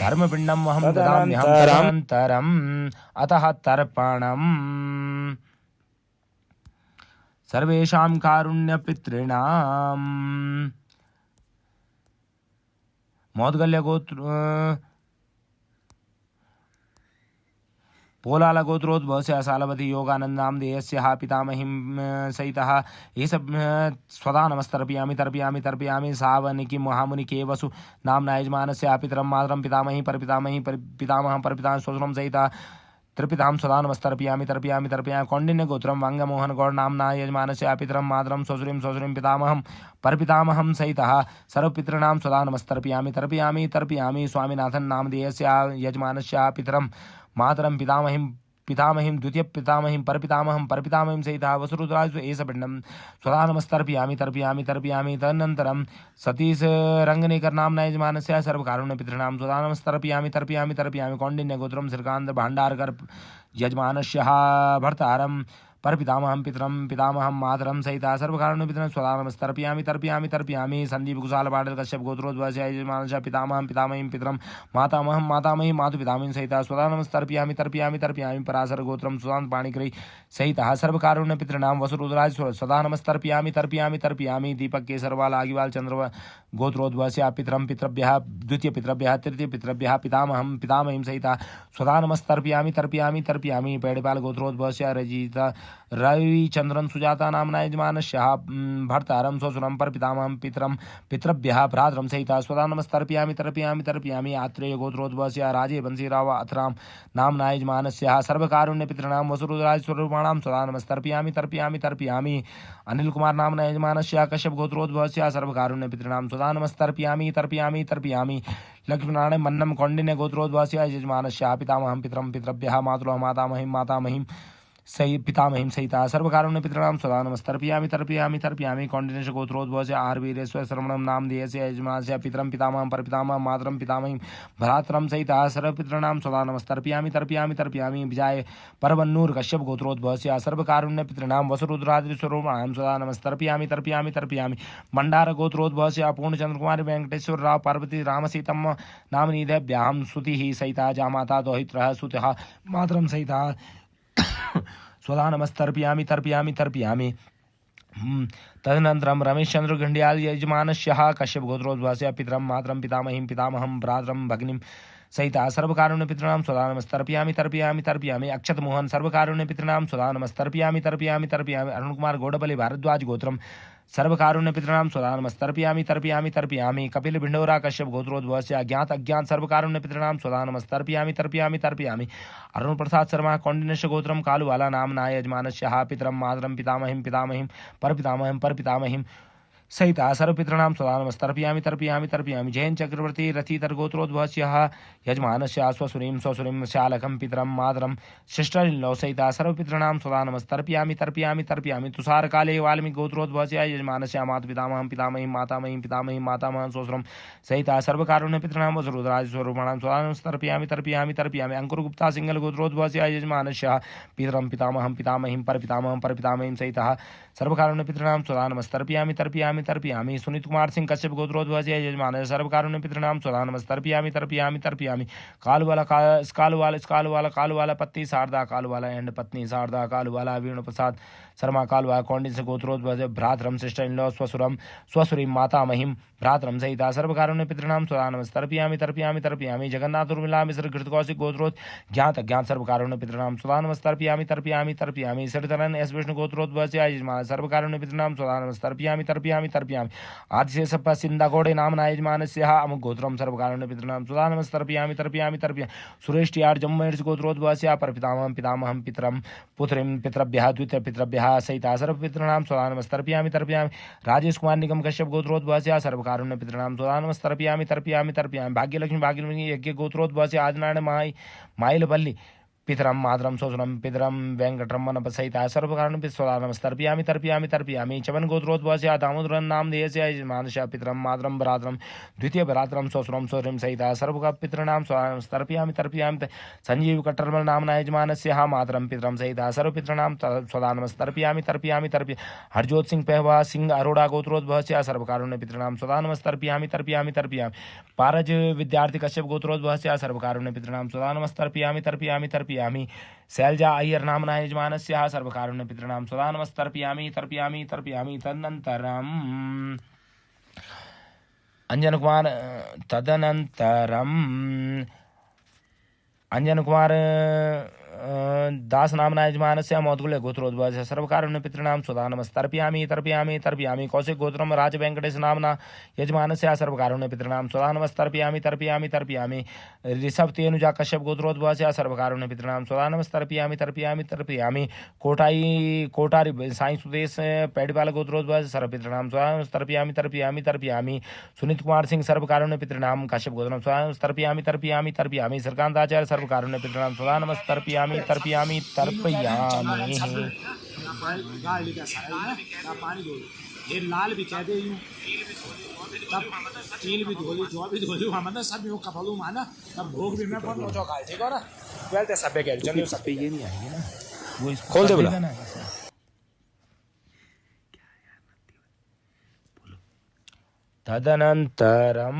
धर्मपिण्डम् अहं ददाम्यहं। तदनन्तरम् अतः तर्पणम् सर्वेषां कारुण्यपितॄणां मौद्गल्य गोत्र पोलाल गोत्रोद्भवस्य सालवती योगानंद नामधेयस्याः पितामहीं सहितः एष स्वधा नमस्तर्पयामि सावनिकी महामुनिके वसु नाम्ना यजमानस्य पितरं मातरं पितामही पितामहं परपितामहं स्वसुरं सहितः त्रिपितां स्वधा नमस्तर्पयामि कौंडिन्य गोत्रं वांगमोहन गौड़ नाम्ना यजमानस्य पितरं मातरं स्वसुरीं पितामहं परपितामहं सहितः सर्वपितॄणां स्वधा नमस्तर्पयामि स्वामीनाथन नामधेयस्य यजमानस्य पितरं मातरं पितामहीं द्वितीय पितामहीं परपितामहीं सहितः वसुरुद्राज एष पिण्डं स्वधा नमस्तर्पयामि। तदनन्तरं सतीश रंगनेकर नाम्ना यजमानस्य सर्वकारुण्यपितॄणां स्वधा नमस्तर्पयामि कौंडिन्य गोत्रं श्रीकांत भाण्डारकर यजमानस्यः भर्तारं परपितामहं पितामहं मातरं सहितः सर्वकारुण्यपितॄणां स्वधा नमस्तर्पयामि। संदीप कुशाल पाटिल कश्यप गोत्रोद्भवस्य यजमानस्य पितामहीं पितरं मातामही मातुपितामहीं सहितः स्वधा नमस्तर्पयामि। पराशर गोत्रं सुशांत पाणिग्रही सहितः सर्वकारुण्यपितॄणां वसुरुद्राज स्वधा नमस्तर्पयामि। दीपक केसरवाल आगिवाल चंद्र गोत्रोद्भवस्य पितृभ्यः द्वितीय पितृभ्यः तृतीय पितृभ्यः पितामहीं सहितः स्वधा नमस्तर्पयामि। पेड़पाल गोत्रोद्भवस्य रजिता रविचंद्रन सुजाता नाम्ना यजमानस्याः भर्तारं स्वसुरं परपितामहं पितृभ्यः भ्रातरं सहितः स्वधा नमस्तर्पयामि। आत्रेय गोत्रोद्भवस्य राजे बंसीराव अथराम नाम्ना यजमानस्याः सर्वकारुण्यपितॄणां वसुरुद्राज स्वरूपाणां स्वधा नमस्तर्पयामि। अनिल कुमार नाम्ना यजमानस्याः कश्यप गोत्रोद्भवस्य सर्वकारुण्यपितॄणां स्वधा नमस्तर्पयामि। लक्ष्मीनारायण मन्नम कौंडिन्य गोत्रोद्भवस्य यजमानस्याः पितामहं पितृभ्यः मातुलः मातामहीं पितामहीं सहितः सर्वकारुण्यपितॄणां स्वधा नमस्तर्पयामि। कौंडिन्य गोत्रोद्भवस्य आर वीरेश्वर श्रवणं नामधेयस्य यजमानस्य पितरं पितामहं परपितामहं मातरं पितामहीं भ्रातरं सहितः सर्वपितॄणां स्वधा नमस्तर्पयामि। विजय परवन्नूर कश्यप गोत्रोद्भवस्य सर्वकारुण्यपितॄणां वसुरुद्रादिस्वरूपाणां स्वधा नमस्तर्पयामि। भंडार गोत्रोद्भवस्य पूर्णचंद्र कुमार वेंकटेश्वर राव पार्वती रामसीतम नाम्नी देव्यां स्तुतिः सहिता जामाता दोहित्रः सुतः मातरं सहितः स्वधा नमस्तर्पयामि। तदनन्तरं रमेशचंद्र गंडियाल यजमानस्यः कश्यप गोत्रोद्भवस्य पितरं मातरं पितामहीं पितामहं भ्रातरं भगिनीं सहिता सर्वकारुण्य पितॄणां स्वधा नमस्तर्पयामि तर्पयामि तर्पयामि अक्षत मोहन सर्वकारुण्य पितॄणां स्वधा नमस्तर्पयामि तर्पयामि तर्पयामि अरुण कुमार गौडबली भारद्वाज गोत्रम सर्वकारुण्य पितॄणां स्वधा नमस्तर्पयामि तर्पयामि तर्पयामि कपिल भिंडोरा कश्यप गोत्रोद्भवस्य अज्ञात अज्ञात सर्वकारुण्य पितॄणां स्वधा नमस्तर्पयामि तर्पयामि तर्पयामि अरुण प्रसाद शर्मा कौंडिन्यस्य गोत्रम कालुवाला नामना यजमानस्य पितरं मातरं पितामहिं पितामहिं परपितामहिं परपितामहिं सहिता सर्वपितॄणां स्वधा नमस्तर्पयामि तर्पयामि तर्पयामि जैन चक्रवर्ती रथितर गोत्रोद्भवस्य यजमानस्य स्वसुरीं स्वसुरीं शालकं पितरं मातरं शिष्टलिन्नौ सहिता सर्वपितॄणां स्वधा नमस्तर्पयामि तर्पयामि तर्पयामि तुषारकाले वाल्मीकि गोत्रोद्भवस्य यजमानस्य मातपितामहं पितामहीं मातामहीं पितामहीं मातामहं स्वसुरं सहिता सर्वकारुण्य पितॄणां वसुरुद्राज स्वरूपाणां स्वधा नमस्तर्पयामि तर्पयामि तर्पयामि अंकुरगुप्ता सिंगल गोत्रोद्भवस्य यजमानस्य पितरं पितामहं पितामहीं परपितामहं परपितामहीं सहिता सर्वकारुण्य पितॄणां स्वधा नमस्तर्पयामि तर्पयामि तर्पयामि सुनीत कुमार सिंह कश्यप गोत्रोद्भवस्य यजमान सर्वकारुण्य पितॄणां स्वधा नमस्तर्पयामि तर्पयामि तर्पयामि कालुवाला पत्नी शारदा कालुवाला एंड पत्नी शारदा कालुवाला वेणु प्रसाद शर्मा कालुवा कौंडिन्य गोत्रोद्भवस्य भ्रातरं शिष्टलिन्नौ स्वसुरं स्वसुरीं मातामहिं भ्रातरं सहिता सर्वकारुण्य पितॄणां स्वधा नमस्तर्पयामि तर्पयामि तर्पयामि जगन्नाथ उर्मिला मिश्र घृतकौशिक गोत्रोद् ज्ञात अज्ञात सर्वकारुण्य पितॄणां स्वधा नमस्तर्पयामि तर्पयामि तर्पयामि श्रीधरन एस विष्णु गोत्रोद्भवस्य यजमान सर्वकारुण्य पितॄणां स्वधा नमस्तर्पयामि तर्पयामि तर्पयामि आदिशेषप्प सिन्दागौडे नामना यजमानस्य अमुक गोत्रं सर्वकारुण्य पितॄणां स्वधा नमस्तर्पयामि तर्पयामि तर्पयामि सुरेश टियार जम्मू एंड गोत्रोद्भवस्य परपितामहं पितामहं पितरं पुत्रीं पितृभ्यः द्वितीयपितृभ्यः सहिता सर्वपितॄणां स्वधा नमस्तर्पयामि तर्पयामि राजेश कुमार निगम कश्यप गोत्रोद्भवस्य सर्वकारुण्य पितॄणां स्वधा नमस्तर्पयामि तर्पयामि तर्पयामि भाग्यलक्ष्मी यज्ञ गोत्रोद्भवस्य आदिनारायण माइलपल्ली पितरं मातरं स्वसुरं पितरं वेंकटरमण सहिता सर्वकारुण्य स्वधा नमस्तर्पयामि तर्पयामि तर्पयामि चवन गोत्रोद्भवस्य दामोदरन नामधेयस्य यजमानस्य पितरं मातरं भ्रातरं द्वितीय भ्रातरं स्वसुरं स्वसुरीं सहिता सर्वपितॄणां स्वधा नमस्तर्पयामि तर्पयामि संजीव कट्टरमल नामना यजमानस्य मातरं पितरं सहिता सर्वपितॄणां स्वधा नमस्तर्पयामि तर्पयामि तर्पयामि हरजोत सिंह पहवा सिंह अरोड़ा गोत्रोद्भवस्य सर्वकारुण्य पितॄणां स्वधा नमस्तर्पयामि तर्पयामि तर्पयामि पारज विद्यार्थी कश्यप गोत्रोद्भवस्य सर्वकारुण्य पितॄणां स्वधा नमस्तर्पयामि तर्पयामि तर्पयामि शैलजा अय्यर नामना यजमानस्य सर्वकारुण्य पितॄणां स्वधा नमस्तर्पयामि तर्पयामि तर्पयामि तदनन्तरम् अंजन कुमार दास नामना यजमानस्य मौदगुल्य गोत्रोद्भवस्य सर्वकारुण्य पितॄणां स्वधा नमस्तर्पयामि तर्पयामि तर्पयामि कौशिक गोत्रम राज वेंकटेश नामना यजमानस्य सर्वकारुण्य पितॄणां स्वधा नमस्तर्पयामि तर्पयामि तर्पयामि ऋषभ तेनुजा कश्यप गोत्रोद्भवस्य सर्वकारुण्य पितॄणां स्वधा नमस्तर्पयामि तर्पयामि तर्पयामि कोटारी साई सुदेश पेड़पाल गोत्रोद्भवस्य सर्वपितॄणां स्वधा नमस्तर्पयामि तर्पयामि तर्पयामि सुनीत कुमार सिंह सर्वकारुण्य पितॄणां कश्यप गोत्रम स्वधा नमस्तर्पयामि तर्पयामि तर्पयामि श्रीकांताचार्य सर्वकारुण्य पितॄणां स्वधा नमस्तर्पयामि तर्पयामि तर्पयामि ये लाल भी कह दे यूं तब कील भी धो ली जो भी धो ली मतलब सब यूं कपड़ू माना तब भोग भी मैं बहुत नोचो काल ठीक है ना ट्वेल्थ सब पे कह चलिए सब पे ये नहीं आएंगे ना वो खोल दे बोला तदनन्तरं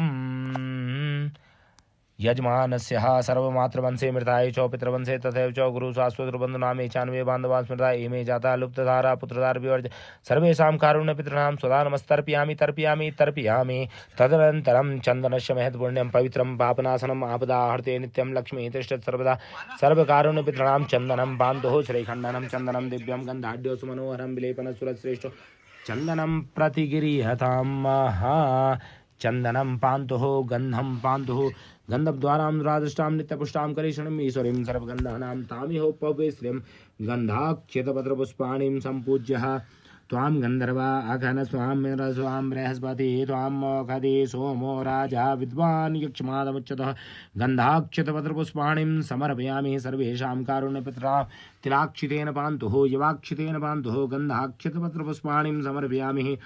यजमानस्य सर्वमातृवंशे मृताय च पितृवंशे तथैव च गुरुशाश्वतबन्धुनामे चान्वे बान्धवा स्मृता इमे जाता लुप्तधारा पुत्रधार विवर्ज सर्वेषां कारुण्य पितॄणां स्वधा नमस्तर्पयामि तर्पयामि तर्पयामि तदनन्तरं चन्दनस्य महत्पुण्यं पवित्रं पापनाशनम् आपदाहर्ते नित्यं लक्ष्मी तिष्ठत् सर्वदा सर्वकारुण्य पितॄणां चन्दनं बान्धुः श्रीखण्डनं चन्दनं दिव्यं गन्धाढ्यो सुमनोहरं विलेपनसुरश्रेष्ठो चन्दनं प्रतिगृह्यतां महा चन्दनं पान्तुः गन्धं पान्तुः गन्धद्वारां रादृष्टां नित्यपुष्टां करीषणम् ईश्वरीं सर्वगन्धानां तामिहोपविश्रीं गन्धाक्षितपत्रपुष्पाणिं सम्पूज्यः त्वां गन्धर्वा अघन स्वां बृहस्पति त्वां मोखदे सोमो राजा विद्वान् यक्षमादमुच्यतः गन्धाक्षितपत्रपुष्पाणिं समर्पयामि सर्वेषां कारुण्यपितॄणां तिलाक्षितेन पान्तुः यवाक्षितेन पान्तुः गन्धाक्षितपत्रपुष्पाणिं समर्पयामि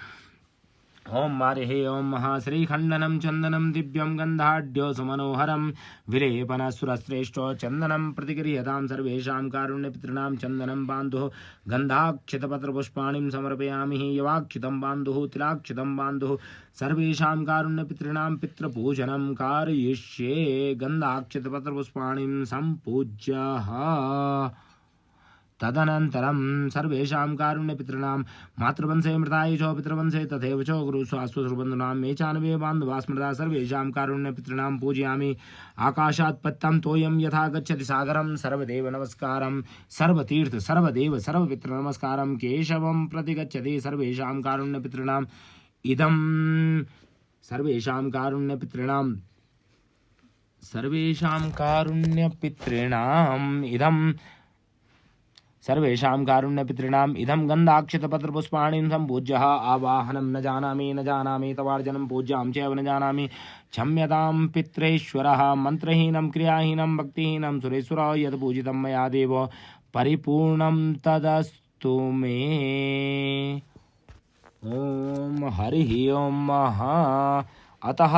ओं मारिहे ओं महाश्रीखण्डनं चन्दनं दिव्यं गन्धाढ्यो सुमनोहरं विलेपनसुरश्रेष्ठो चन्दनं प्रतिगृह्यतां सर्वेषां कारुण्यपितॄणां चन्दनं बान्धुः गन्धाक्षितपत्रपुष्पाणिं समर्पयामि यवाक्षितं बान्धुः तिलाक्षितं बान्धुः सर्वेषां कारुण्यपितॄणां पितृपूजनं कारयिष्ये गन्धाक्षितपत्रपुष्पाणिं सम्पूज्य तदनन्तरं सर्वेषां कारुण्यपितॄणां मातृवंशे मृतायुषो पितृवंशे तथैव च गुरुस्वास्वसुबन्धूनां मे चानवे बान्धवा स्मृता सर्वेषां कारुण्यपितॄणां पूजयामि आकाशात् पत्तं तोयं यथा गच्छति सागरं सर्वदेव नमस्कारं सर्वतीर्थ सर्वदेव सर्वपितृ नमस्कारं केशवं प्रति गच्छति सर्वेषां कारुण्यपितॄणाम् इदं सर्वेषां कारुण्यपितॄणां इदं गन्धाक्षतपत्रपुष्पाणिं सम्पूज्य आवाहनं न जानामि तवार्जनं पूज्यां चैव न जानामि क्षम्यतां पितृेश्वरः मन्त्रहीनं क्रियाहीनं भक्तिहीनं सुरेश्वर यत् पूजितं मया देव परिपूर्णं तदस्तु मे। ॐ हरिः ॐ अतः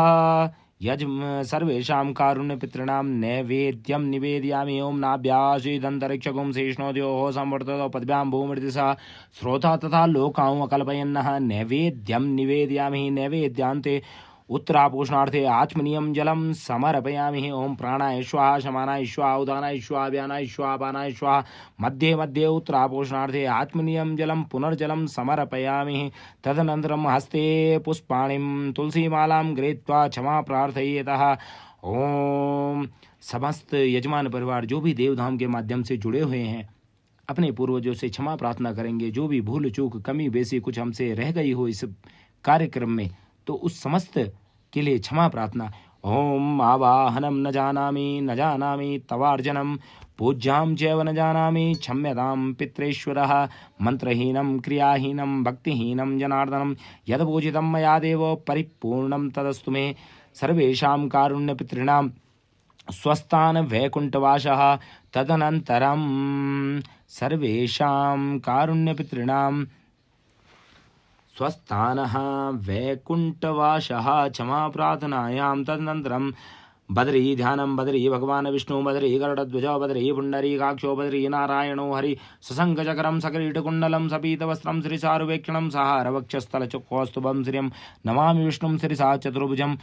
सर्वेषां कारुण्यपितॄणां नैवेद्यं निवेदयामि। ओं नाभ्यासीदन्तरिक्षगुं शेष्णोद्योः संवर्ततो पद्भ्यां भूमिर्दिशः श्रोता तथा लोकां अकल्पयन्नः नैवेद्यं निवेदयामि। नैवेद्यान्ते उत्तरापोषणार्थे आत्मनीयं जलं समर्पयामि। ओं प्राणाय स्वाहा शमानाय स्वाहा उदानाय स्वाहा व्यानाय स्वाहा अपानाय स्वाहा मध्ये मध्ये उत्तरापोषणार्थे आत्मनीयं जलं पुनर्जलं समर्पयामि। तदनन्तरं हस्ते पुष्पाणिं तुलसीमालां गृहीत्वा क्षमा प्रार्थयेतः। ओम समस्त यजमान परिवार जो भी देवधाम के माध्यम से जुड़े हुए हैं अपने पूर्वजों से क्षमा प्रार्थना करेंगे। जो भी भूल चूक कमी बेसी कुछ हमसे रह गई हो इस कार्यक्रम में तो उस समस्त के लिए क्षमा प्रार्थना। ओम आवाहनम न जानामि तवार्जनम पूज्यां चैव न जानामि क्षम्यतां पितृेश्वरः मंत्रहीनं क्रियाहीनं भक्तिहीनं जनार्दनं यद् पूजितं मया देव परिपूर्णं तदस्तु मे। सर्वेषां कारुण्यपितॄणां स्वस्थान वैकुंठवासः तदनन्तरं सर्वेषां कारुण्यपितॄणां स्वस्थानः वैकुंठवासः क्षमा प्रार्थनायां तदनन्तरं बद्री ध्यानं बद्री भगवान् विष्णु बद्री गरुडध्वज बद्री पुण्डरीकाक्षो बद्री नारायणो हरि सशङ्खचक्रं सकिरीटकुण्डलं सपीतवस्त्रं श्रीचारुवेक्षणं सहारवक्षस्थलचुक्कौस्तुभं श्रियं नमामि विष्णुं शिरसा चतुर्भुजम्।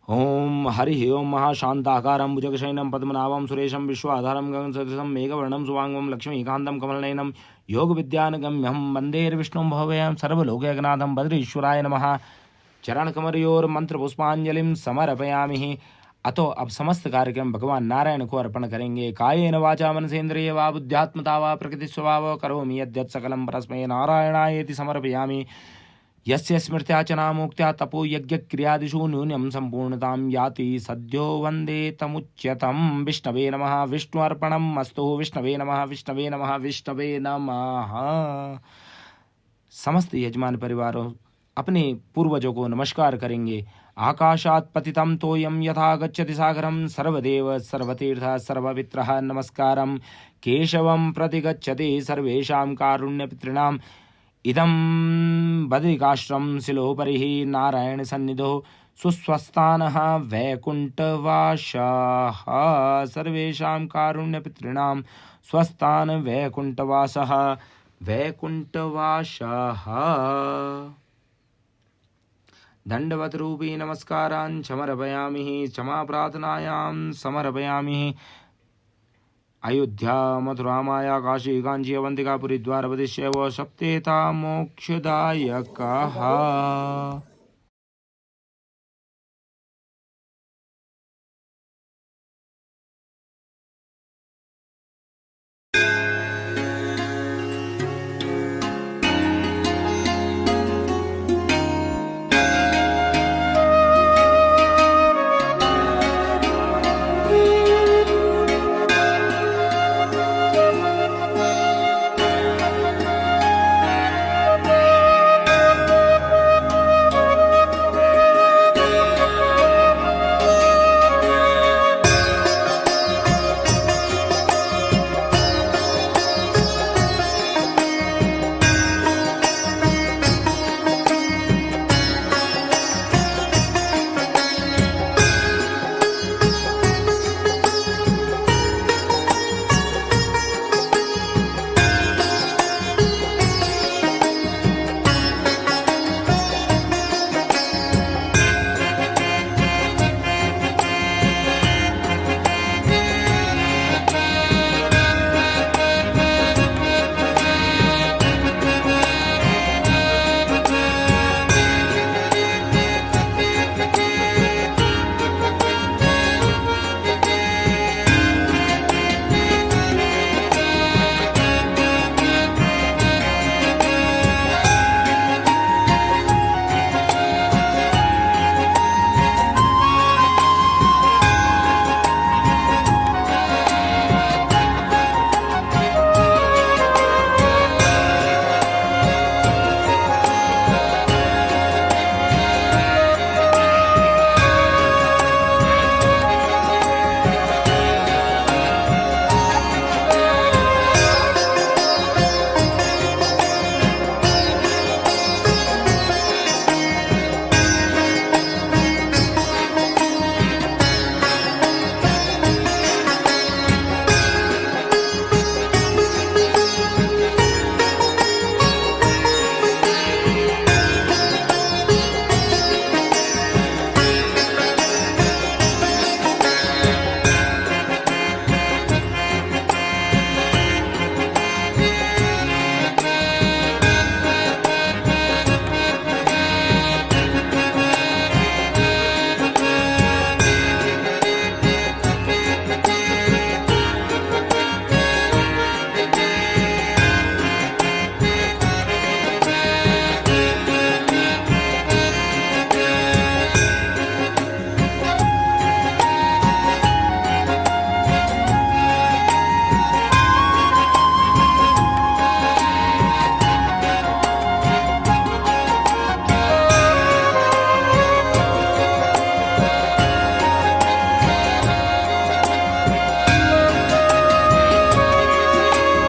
ओम हरिः ओम महाशान्ताकारं भुजगशयनं पद्मनाभं सुरेशं विश्वाधारं गगनसदृशं मेघवर्णं सुवाङ्गं लक्ष्मीकान्तं कमलनयनं योगविद्यानगम्यं वन्देर्विष्णुं भवेयं सर्वलोकैकनाथं बद्रीश्वराय नमः। चरणकमलयोर मंत्रपुष्पांजलिं समर्पयामि। अतो अब समस्त कार्यक्रम भगवान नारायण को अर्पण करेंगे। कायेन वाचा मनसेन्द्रिय वा बुद्ध्यात्मता वा प्रकृति स्वभाव करोमि यद्यत् सकलं परस्मै नारायणायेति समर्पयामि। यस्य स्मृत्या च नामोक्त्या तपो यज्ञ क्रियादिषु न्यूनं संपूर्णतां याति सद्यो वन्दे तमुच्यतं। विष्णवे नमः विष्णु अर्पणम् अस्तु। विष्णवे नमः विष्णवे नमः विष्णवे नमः। समस्त यजमान परिवारों अपने पूर्वजों को नमस्कार करेंगे। आकाशात् पतितं तोयं यथा गच्छति सागरं सर्वदेव सर्वतीर्थ सर्वपितरः नमस्कारं केशवं प्रति गच्छति सर्वेषां कारुण्यपितॄणाम् इदं बद्रिकाश्रमं शिलोपरिः नारायण सन्निधौ सुस्वस्थानः वैकुंठवासः सर्वेषां कारुण्यपितॄणां स्वस्थान वैकुंठवासः वैकुंठवासः। दंडवत रूपी नमस्कारान् समर्पयामि क्षमा प्रार्थनायां समर्पयामि। अयोध्या मथुरा माया काशी कांची अवंतिका पुरी द्वारवतिश्चैव सप्तेता मोक्षदायकः।